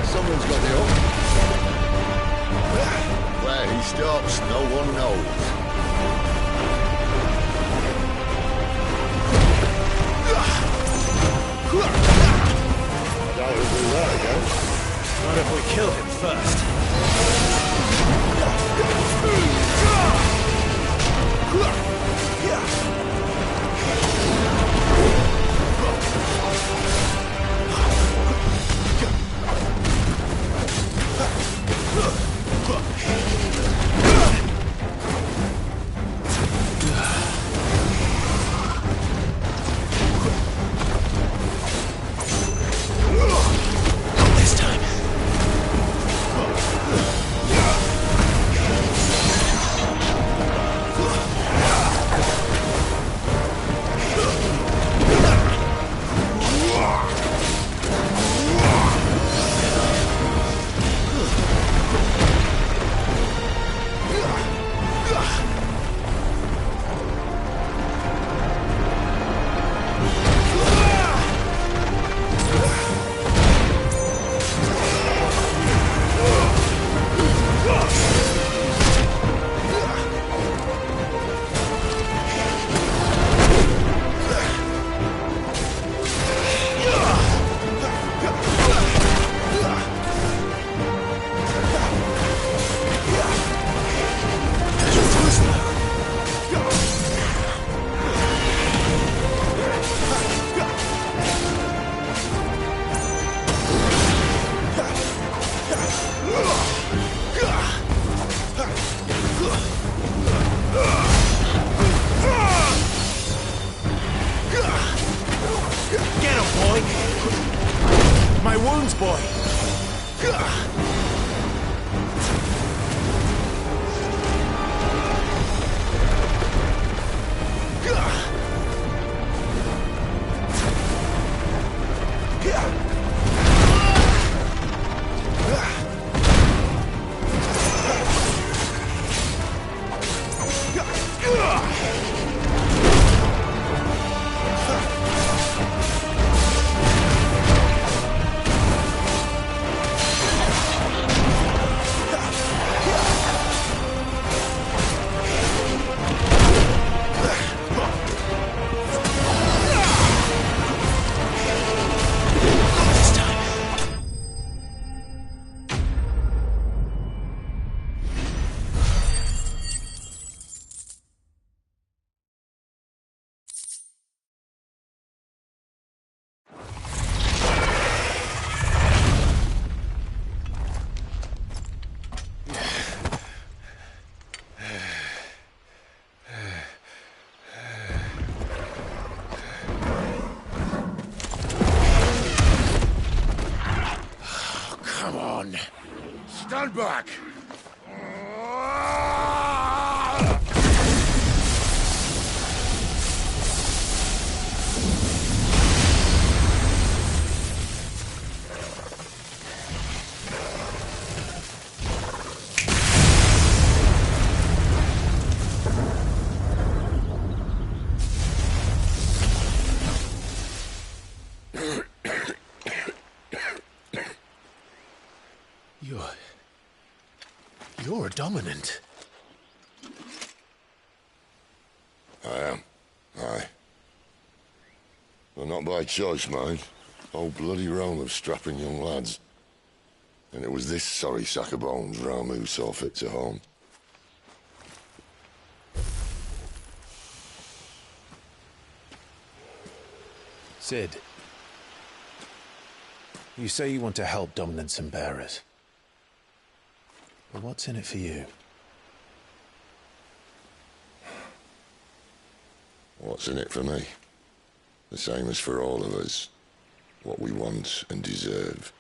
Someone's got the hook. Where he stops, no one knows. I doubt he'll do that again. Not if we kill him first. This time. My wounds, boy! Stand back! You're a dominant. I am. Aye. Well, not by choice, mind. Whole bloody realm of strapping young lads. And it was this sorry sack of bones Ramu saw fit to home. Sid, you say you want to help dominants and bearers. But what's in it for you? What's in it for me? The same as for all of us. What we want and deserve.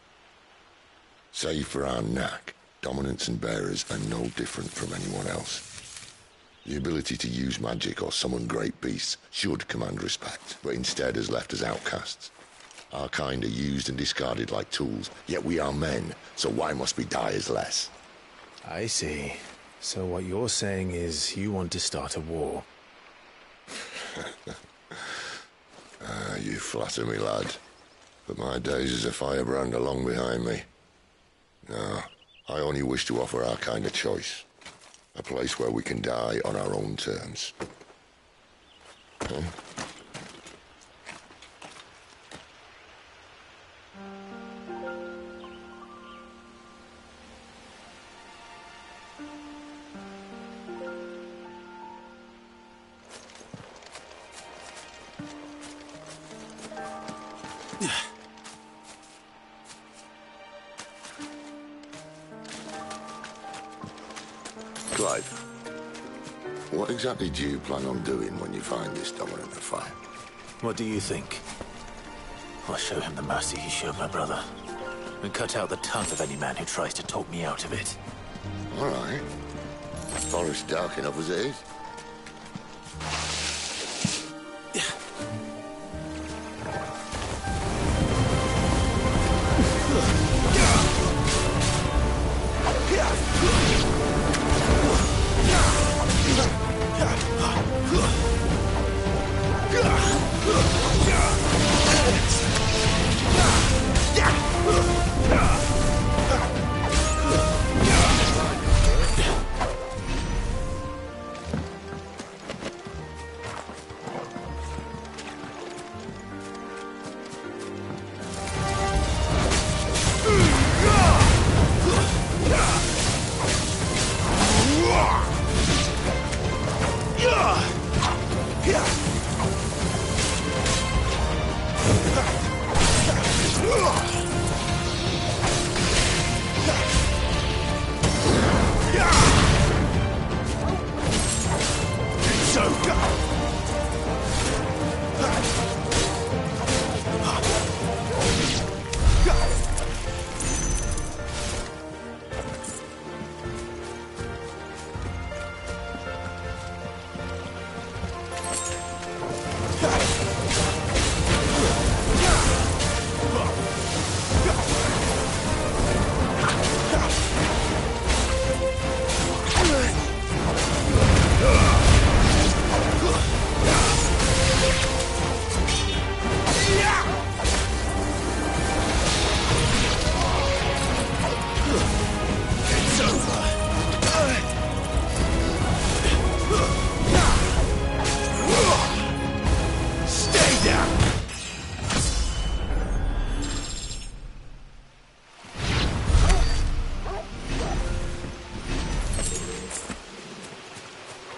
Save for our knack, dominants and bearers are no different from anyone else. The ability to use magic or summon great beasts should command respect, but instead has left us outcasts. Our kind are used and discarded like tools, yet we are men, so why must we die as less? I see. So what you're saying is you want to start a war. You flatter me, lad. But my days as a firebrand are long behind me. No, I only wish to offer our kind a choice. A place where we can die on our own terms. Huh? Clive, what exactly do you plan on doing when you find this dominant of fire? What do you think? I'll show him the mercy he showed my brother. And cut out the tongue of any man who tries to talk me out of it. All right. Forest dark enough as it is.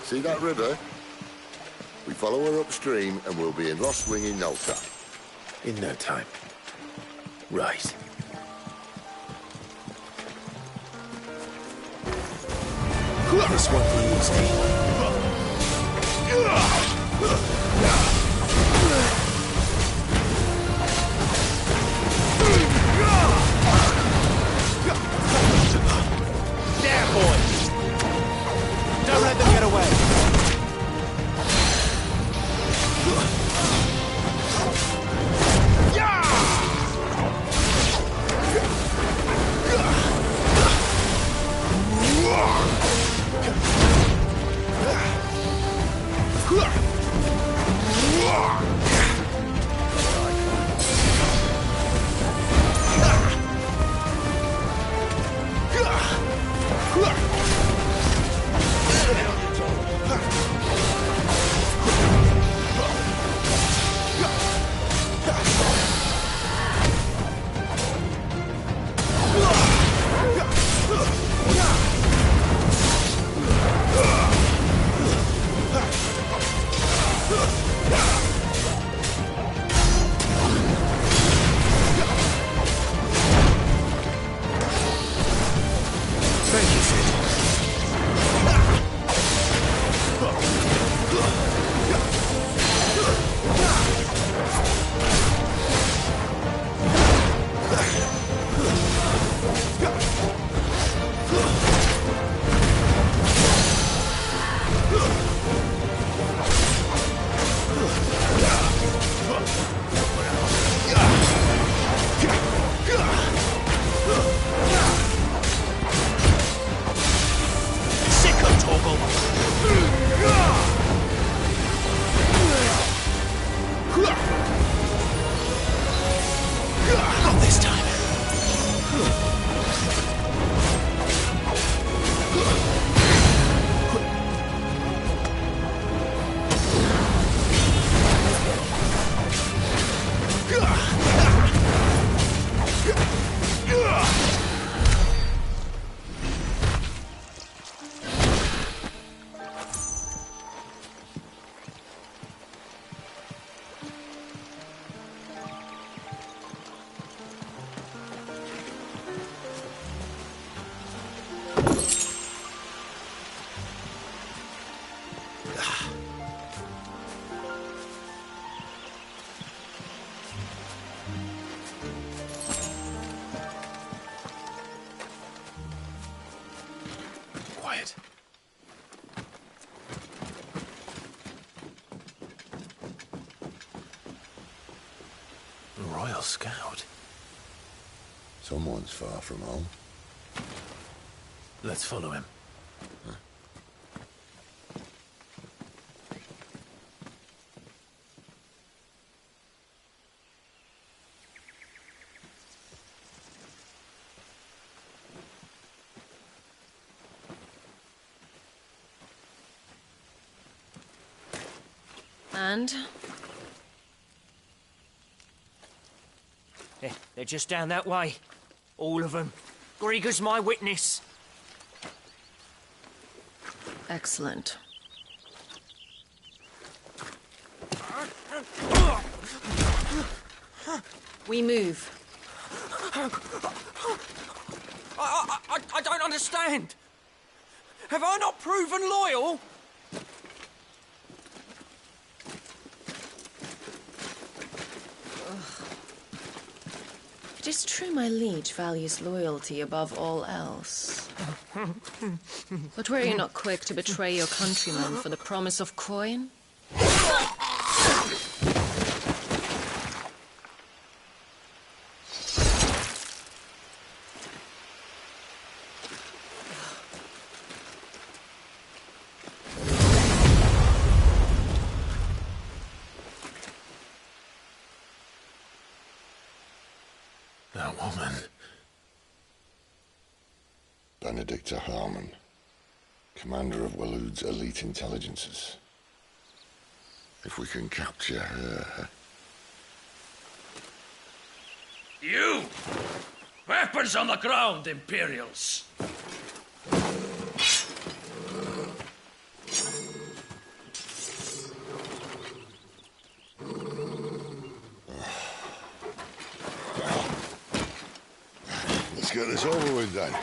See that river? We follow her upstream and we'll be in Lost Wing in no time. In no time. Right. This won't be easy. Royal Scout? Someone's far from home. Let's follow him. And? They're just down that way. All of them. Grieger's my witness. Excellent. We move. I don't understand. Have I not proven loyal? It is true my liege values loyalty above all else. But were you not quick to betray your countrymen for the promise of coin? That woman. Benedicta Harmon, commander of Waloed's elite intelligences. If we can capture her... You! Weapons on the ground, Imperials! Let's get this over with then.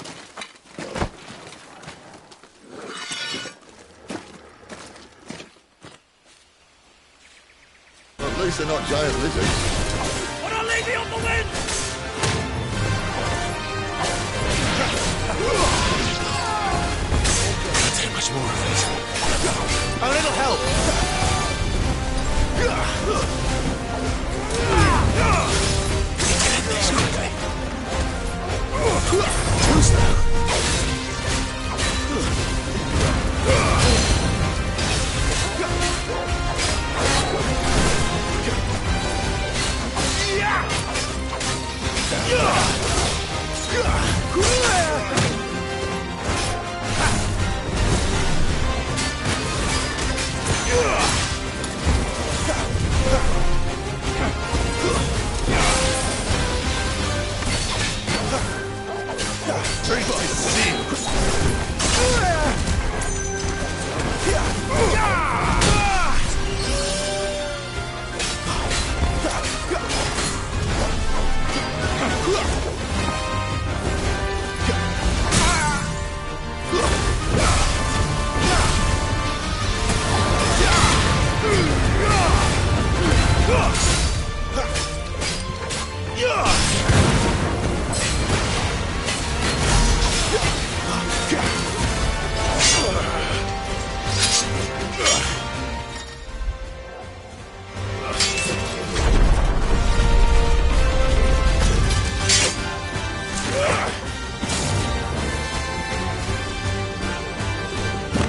At least they're not giant lizards. Wanna leave me on the wind? Can't take much more of it. A little help! Get in this quickly. Too slow.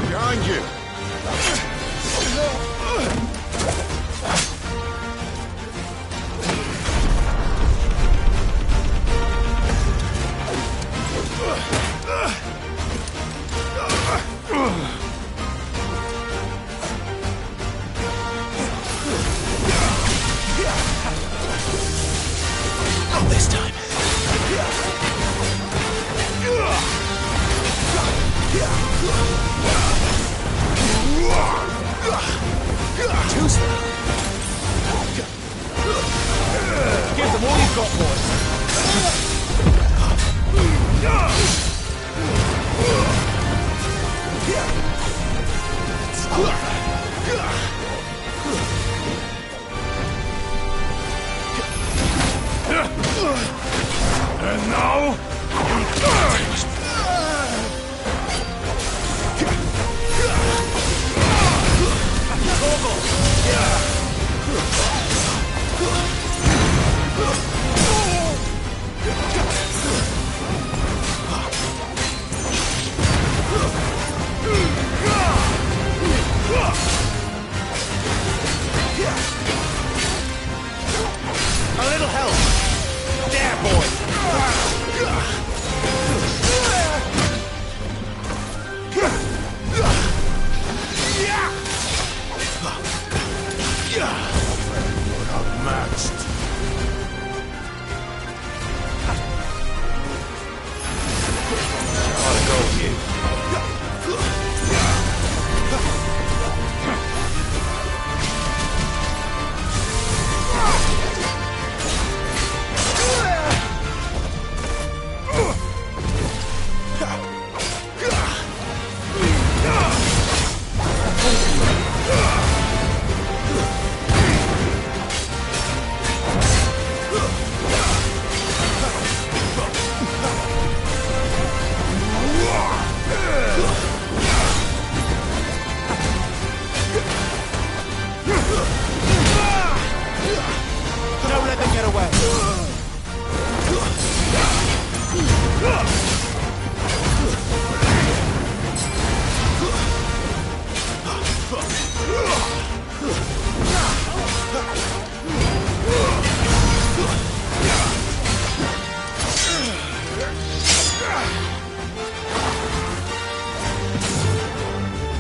Behind you! Not this time. Too slow. Give them all you've got, boys. And now... Outmatched. I'll go with you. Don't let them get away.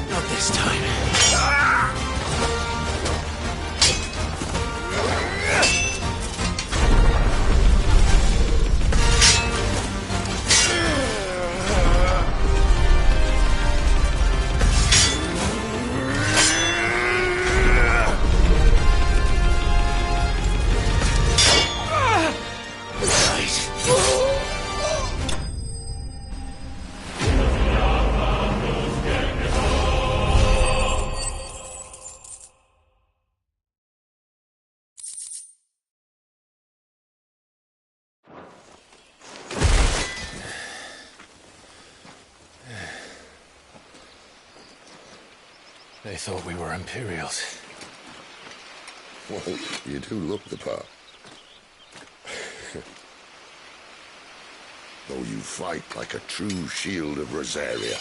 Not this time. They thought we were Imperials. Well, you do look the part. Though you fight like a true shield of Rosaria.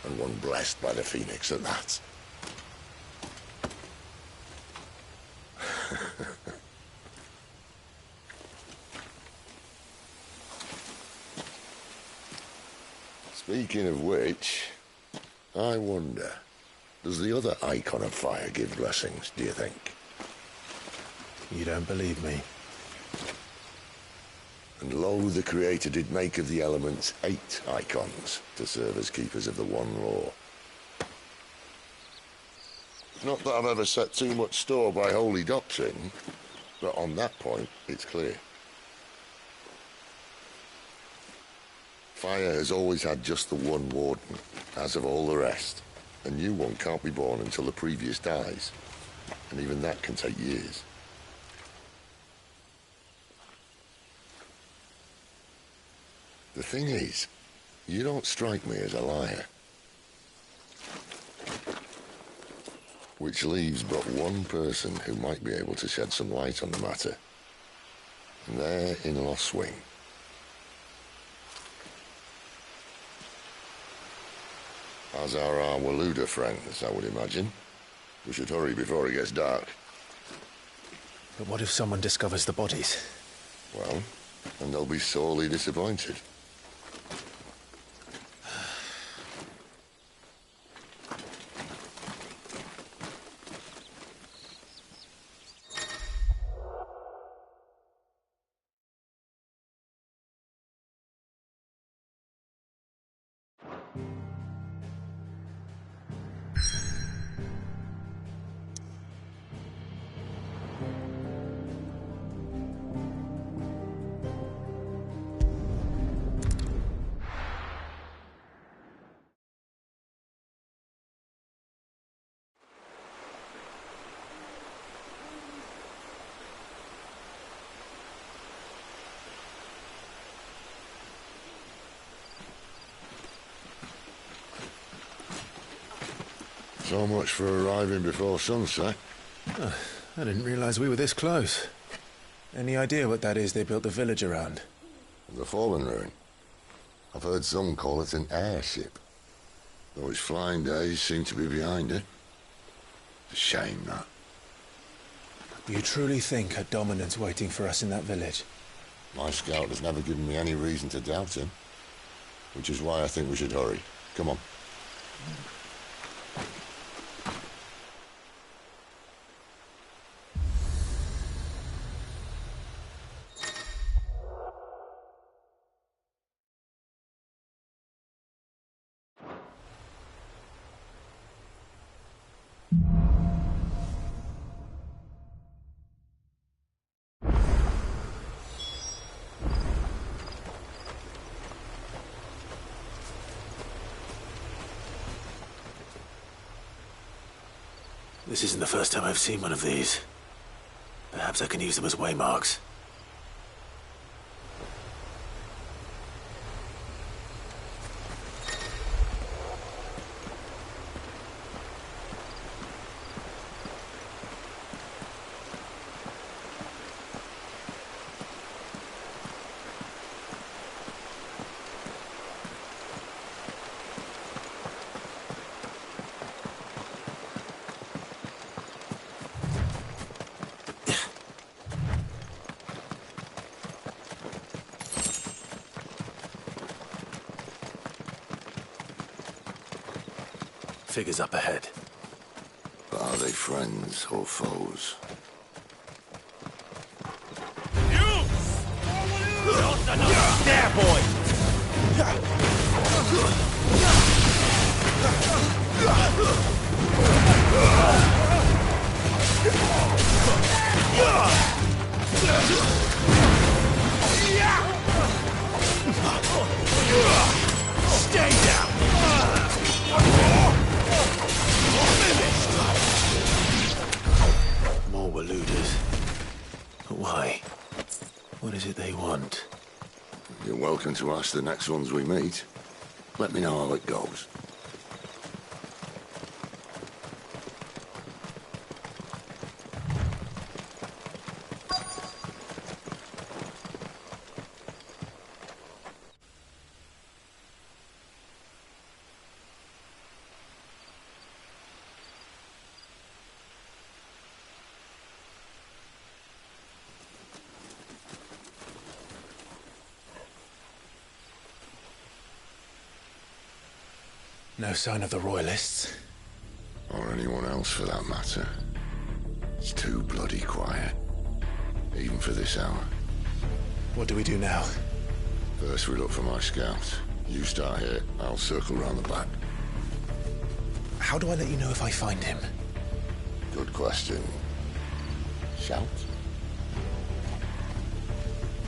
And one blessed by the Phoenix at that. Speaking of which, I wonder, does the other icon of fire give blessings, do you think? You don't believe me? And lo, the Creator did make of the elements 8 icons to serve as keepers of the one law. Not that I've ever set too much store by holy doctrine, but on that point, it's clear. Fire has always had just the one warden, as of all the rest. A new one can't be born until the previous dies, and even that can take years. The thing is, you don't strike me as a liar. Which leaves but one person who might be able to shed some light on the matter. And they're in Lost Swing. As are our Waluda friends, I would imagine. We should hurry before it gets dark. But what if someone discovers the bodies? Well, and they'll be sorely disappointed. So much for arriving before sunset. Oh, I didn't realize we were this close. Any idea what that is they built the village around? The Fallen Ruin. I've heard some call it an airship. Though its flying days seem to be behind it. It's a shame, that. You truly think a dominant's waiting for us in that village? My scout has never given me any reason to doubt him. Which is why I think we should hurry. Come on. This isn't the first time I've seen one of these. Perhaps I can use them as waymarks. Figures up ahead. But are they friends or foes? There, boy! Stay down! More Waluders. Why? What is it they want? You're welcome to ask the next ones we meet. Let me know how it goes. No sign of the Royalists. Or anyone else for that matter. It's too bloody quiet. Even for this hour. What do we do now? First we look for my scouts. You start here, I'll circle round the back. How do I let you know if I find him? Good question. Shout?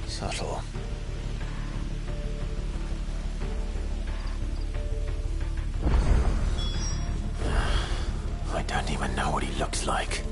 Subtle. I don't even know what he looks like.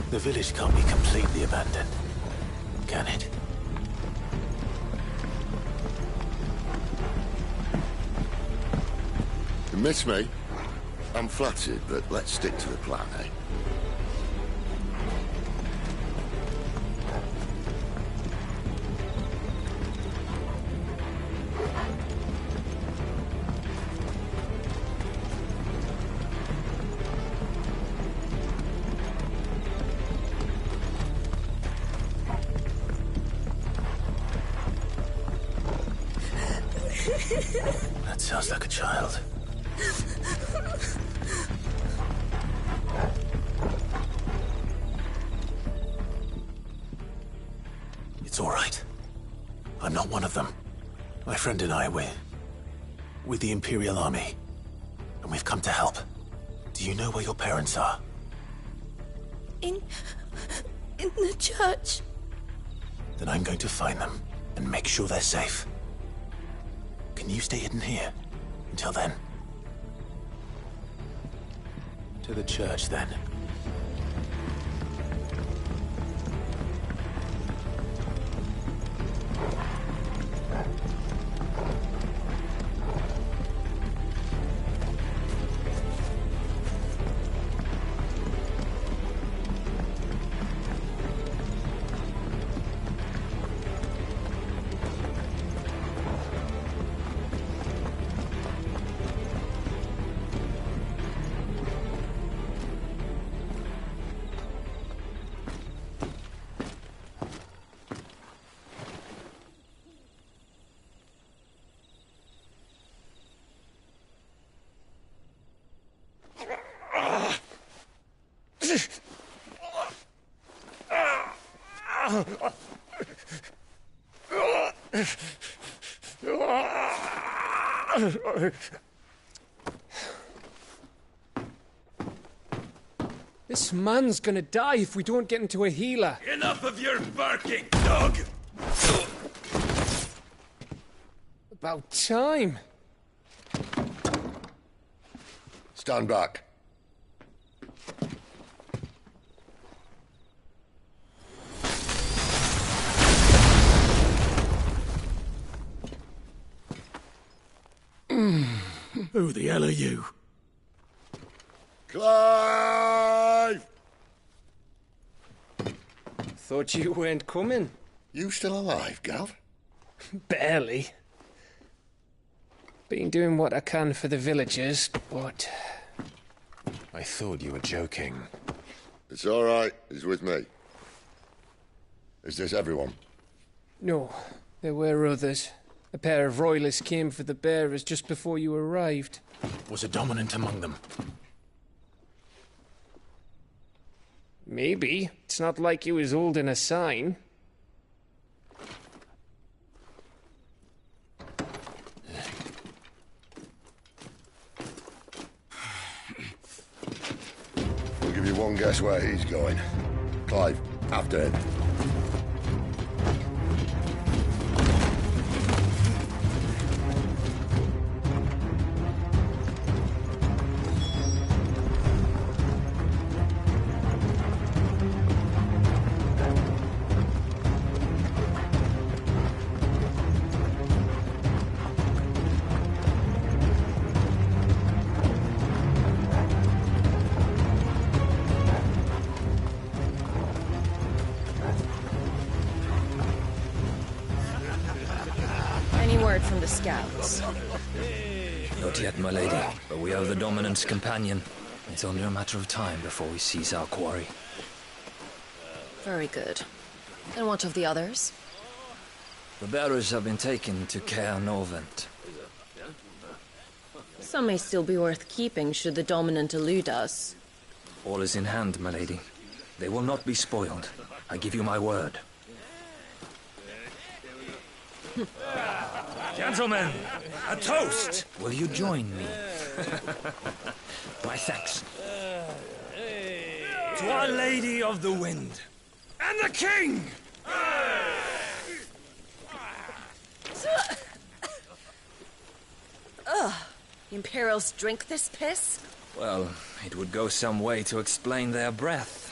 The village can't be completely abandoned, can it? Admit me, I'm flattered, but let's stick to the plan, eh? That sounds like a child. It's all right. I'm not one of them. My friend and I, we're with the Imperial Army. And we've come to help. Do you know where your parents are? In the church. Then I'm going to find them and make sure they're safe. Can you stay hidden here? Until then? To the church, then. This man's gonna die if we don't get into a healer. Enough of your barking, dog! About time. Stand back. Who the hell are you? Clive! Thought you weren't coming. You still alive, Gav? Barely. Been doing what I can for the villagers, but... I thought you were joking. It's all right. He's with me. Is this everyone? No, there were others. A pair of royalists came for the bearers just before you arrived. Was a dominant among them? Maybe. It's not like he was holding a sign. We'll give you one guess where he's going. Clive, after him. Any word from the scouts? Not yet, my lady, but we have the dominant's companion. It's only a matter of time before we seize our quarry. Very good. And what of the others? The bearers have been taken to Caer Novent. Some may still be worth keeping should the dominant elude us. All is in hand, my lady. They will not be spoiled. I give you my word. Gentlemen, a toast! Will you join me? My thanks. To Our Lady of the Wind. And the King! Ugh. The Imperials drink this piss? Well, it would go some way to explain their breath.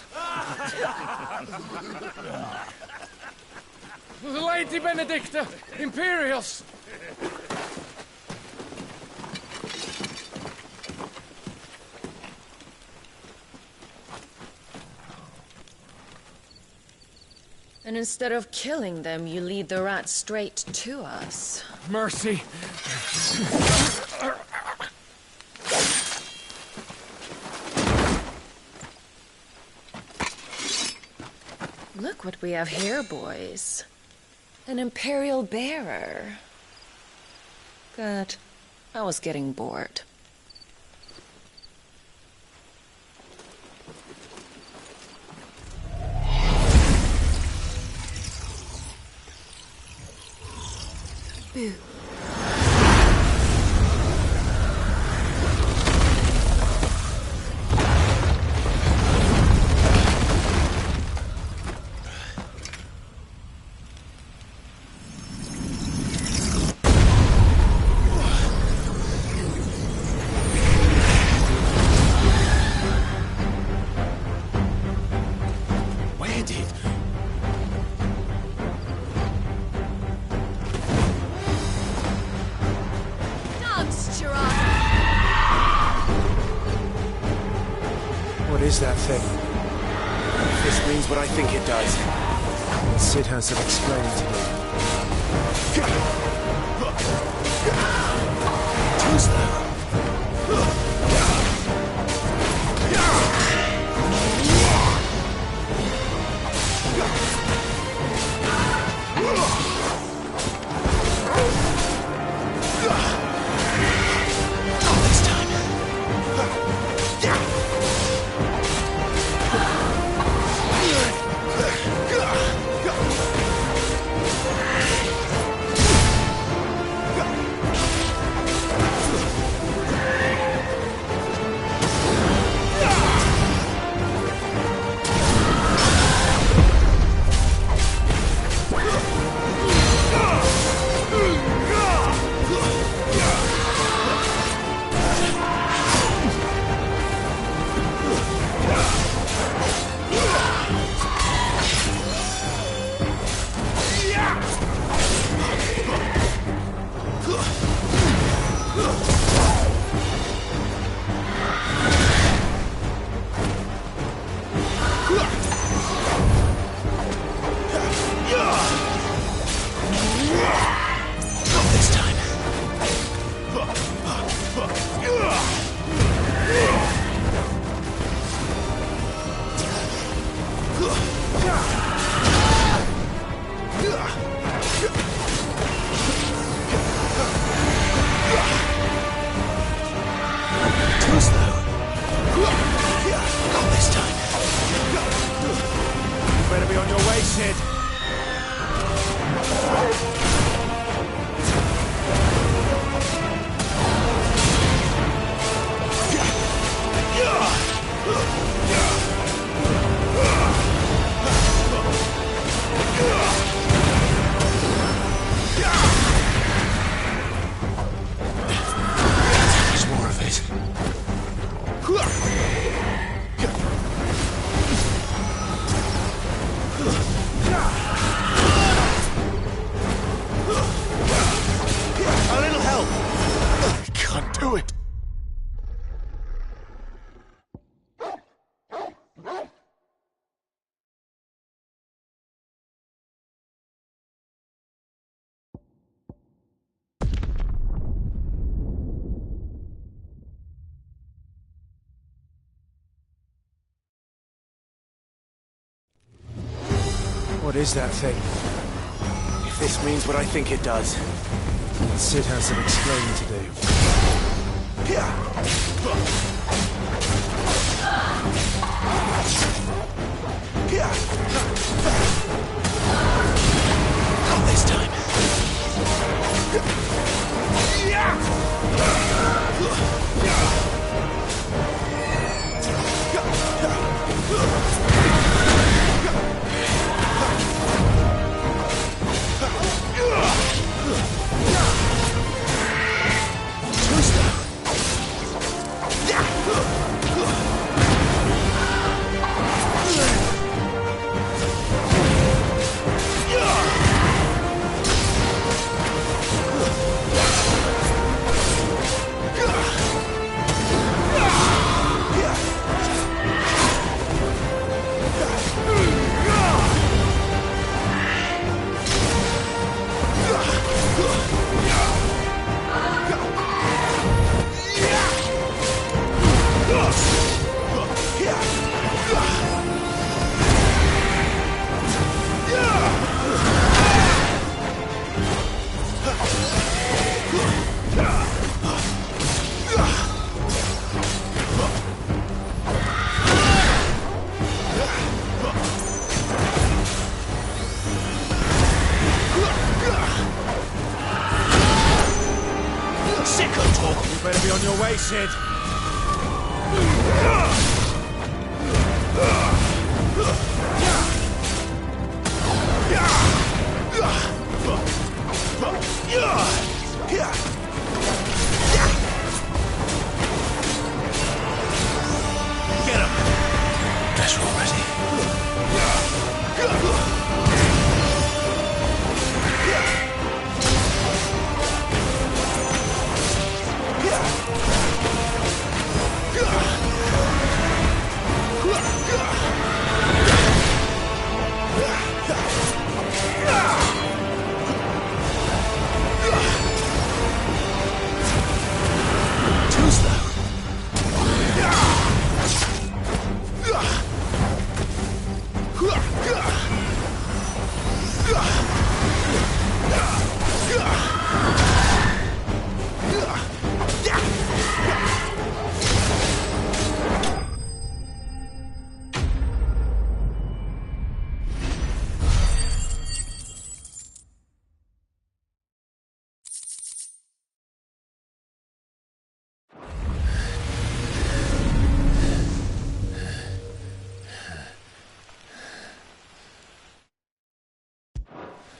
Lady Benedicta! Imperials! And instead of killing them, you lead the rats straight to us. Mercy! Look what we have here, boys. An Imperial bearer. Good. I was getting bored. Boo. Get your ass! What is that thing? If this means what I think it does, then Sid has some explaining to do. Too slow. What is that thing? If this means what I think it does, then Sid has some explaining to do. Not this time. Better be on your way, Sid. Get him! Guess we're all ready.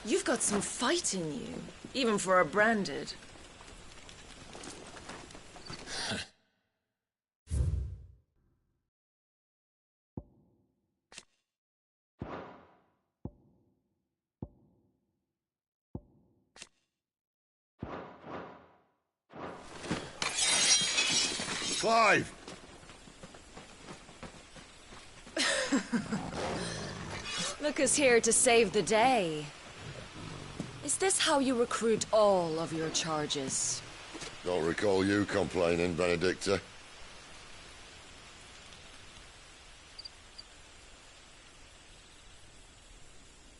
You've got some fight in you, even for a branded. Clive! Look who's here to save the day. Is this how you recruit all of your charges? Don't recall you complaining, Benedicta.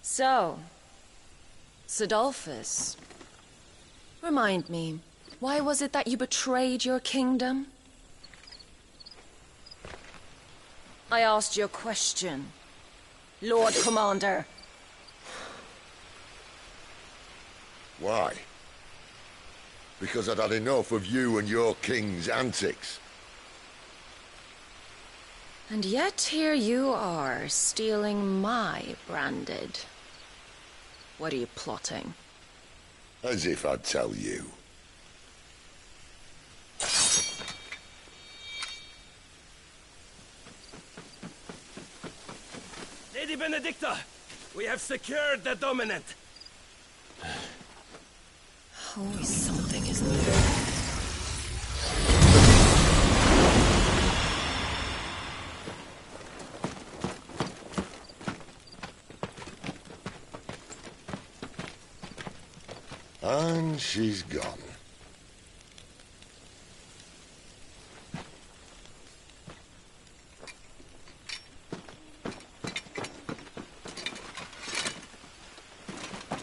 So, Sidolphus, remind me, why was it that you betrayed your kingdom? I asked you a question, Lord Commander. Why? Because I'd had enough of you and your king's antics. And yet here you are, stealing my branded. What are you plotting? As if I'd tell you. Lady Benedicta, we have secured the dominant. Always something, isn't there? And she's gone.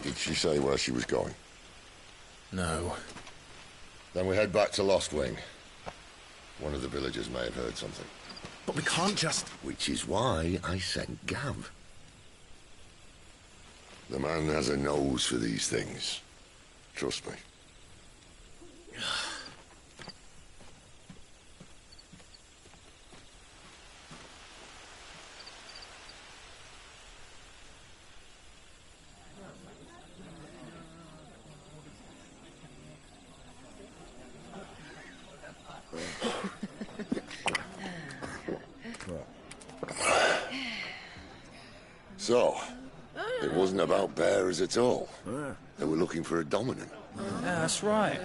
Did she say where she was going? No. Then we head back to Lost Wing. One of the villagers may have heard something. But we can't just... Which is why I sent Gav. The man has a nose for these things. Trust me. So, it wasn't about bearers at all. They were looking for a dominant. Yeah, that's right.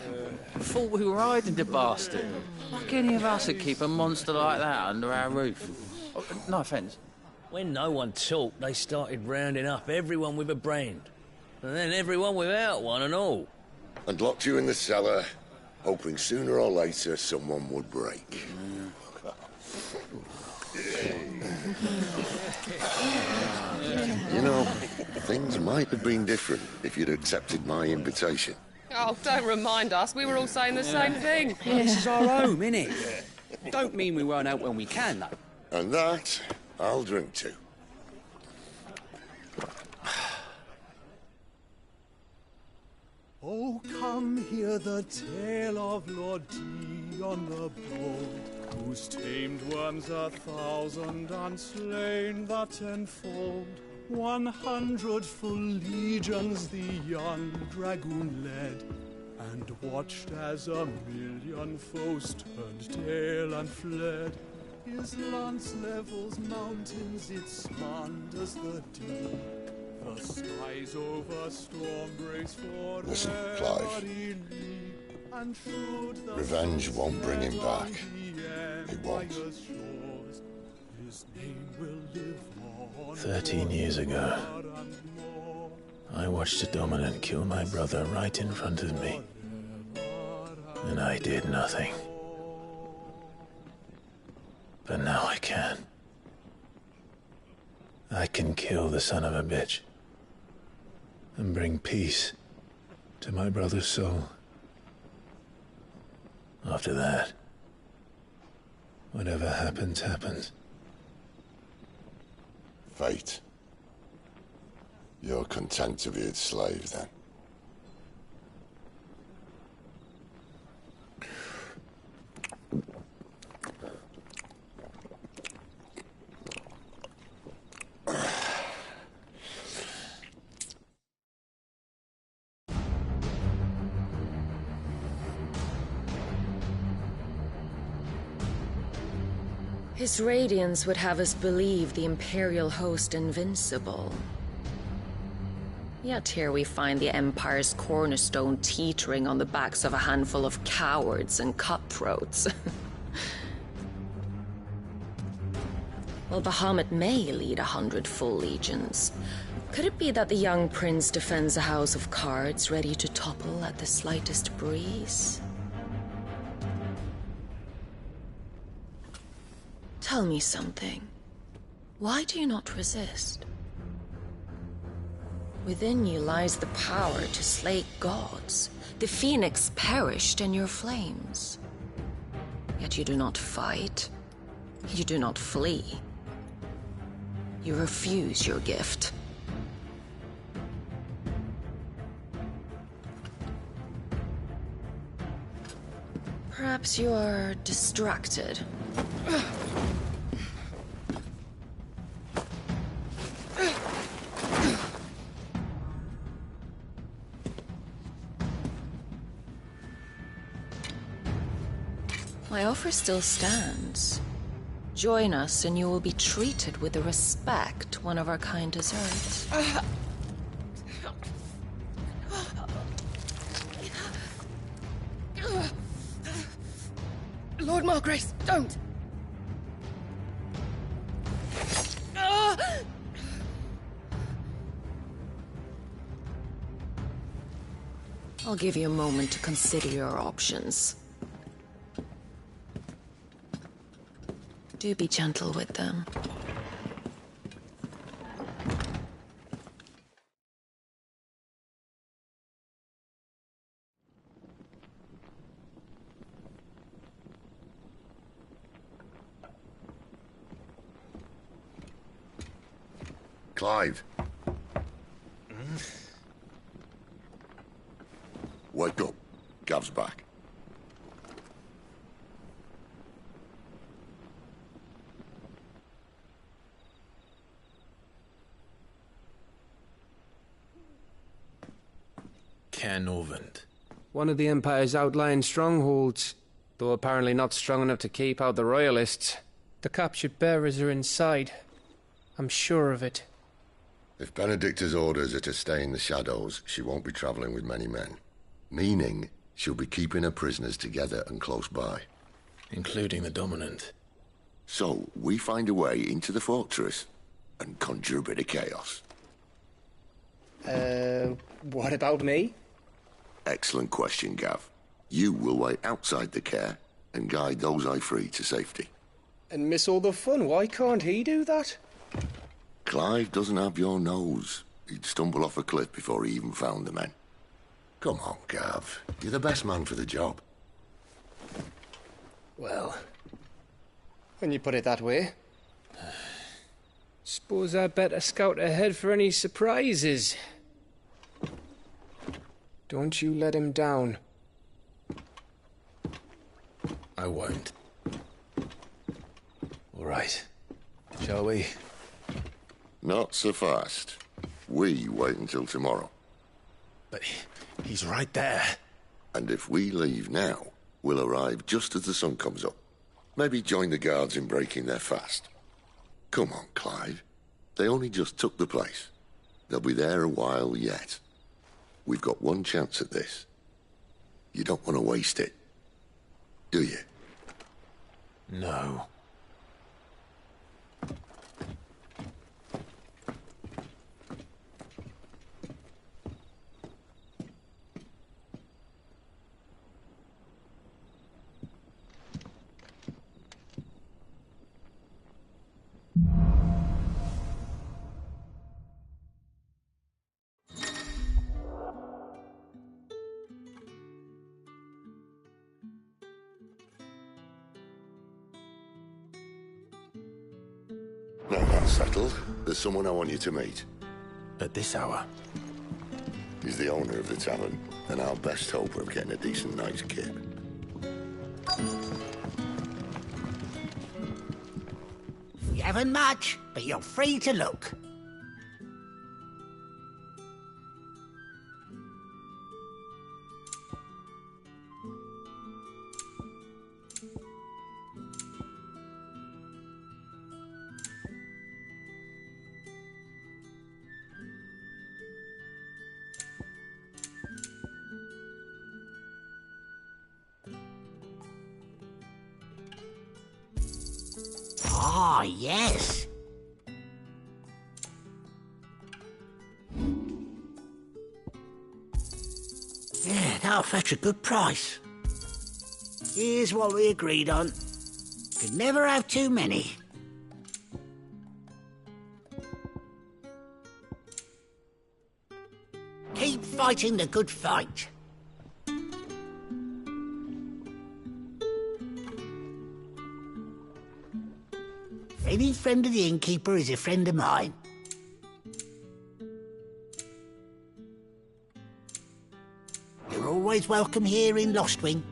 I thought we were hiding the bastard. Like any of us would keep a monster like that under our roof. Oh, no offence. When no one talked, they started rounding up everyone with a brand. And then everyone without one and all. And locked you in the cellar, hoping sooner or later someone would break. You know, things might have been different if you'd accepted my invitation. Oh, don't remind us. We were all saying the same thing. This is our home, innit? Don't mean we won't out when we can, though. And that, I'll drink to. Oh, come hear the tale of Lord Dion the Bold, who's tamed worms 1,000 and slain the tenfold. 100 full legions the young dragoon led, and watched as 1,000,000 foes turned tail and fled. His lance levels mountains, it slanders the deep. The skies over storm breaks for Listen, Clive. Revenge won't bring him back. It won't. 13 years ago, I watched a dominant kill my brother right in front of me. And I did nothing. But now I can. I can kill the son of a bitch. And bring peace to my brother's soul. After that, whatever happens, happens. Fate. You're content to be its slave, then? His radiance would have us believe the Imperial host invincible. Yet here we find the Empire's cornerstone teetering on the backs of a handful of cowards and cutthroats. Well, Bahamut may lead 100 full legions. Could it be that the young prince defends a house of cards ready to topple at the slightest breeze? Tell me something. Why do you not resist? Within you lies the power to slay gods. The phoenix perished in your flames. Yet you do not fight. You do not flee. You refuse your gift. Perhaps you are distracted. My offer still stands. Join us and you will be treated with the respect one of our kind deserves. Lord Margrace, don't! I'll give you a moment to consider your options. Do be gentle with them. Clive. Wake up. Gav's back. Caernarvon. One of the Empire's outlying strongholds, though apparently not strong enough to keep out the Royalists. The captured bearers are inside. I'm sure of it. If Benedicta's orders are to stay in the shadows, she won't be travelling with many men. Meaning, she'll be keeping her prisoners together and close by. Including the Dominant. So, we find a way into the fortress and conjure a bit of chaos. What about me? Excellent question, Gav. You will wait outside the care and guide those I free to safety. And miss all the fun. Why can't he do that? Clive doesn't have your nose. He'd stumble off a cliff before he even found the men. Come on, Gav. You're the best man for the job. Well, when you put it that way. Suppose I better scout ahead for any surprises. Don't you let him down. I won't. All right. Shall we? Not so fast. We wait until tomorrow. But he's right there. And if we leave now, we'll arrive just as the sun comes up. Maybe join the guards in breaking their fast. Come on, Clive. They only just took the place. They'll be there a while yet. We've got one chance at this. You don't want to waste it, do you? No. Now that's settled. There's someone I want you to meet. At this hour? He's the owner of the tavern, and our best hope of getting a decent night's kip. You haven't much, but you're free to look. Ah, yes. Yeah, that'll fetch a good price. Here's what we agreed on. Could never have too many. Keep fighting the good fight. Any friend of the innkeeper is a friend of mine. You're always welcome here in Lostwing.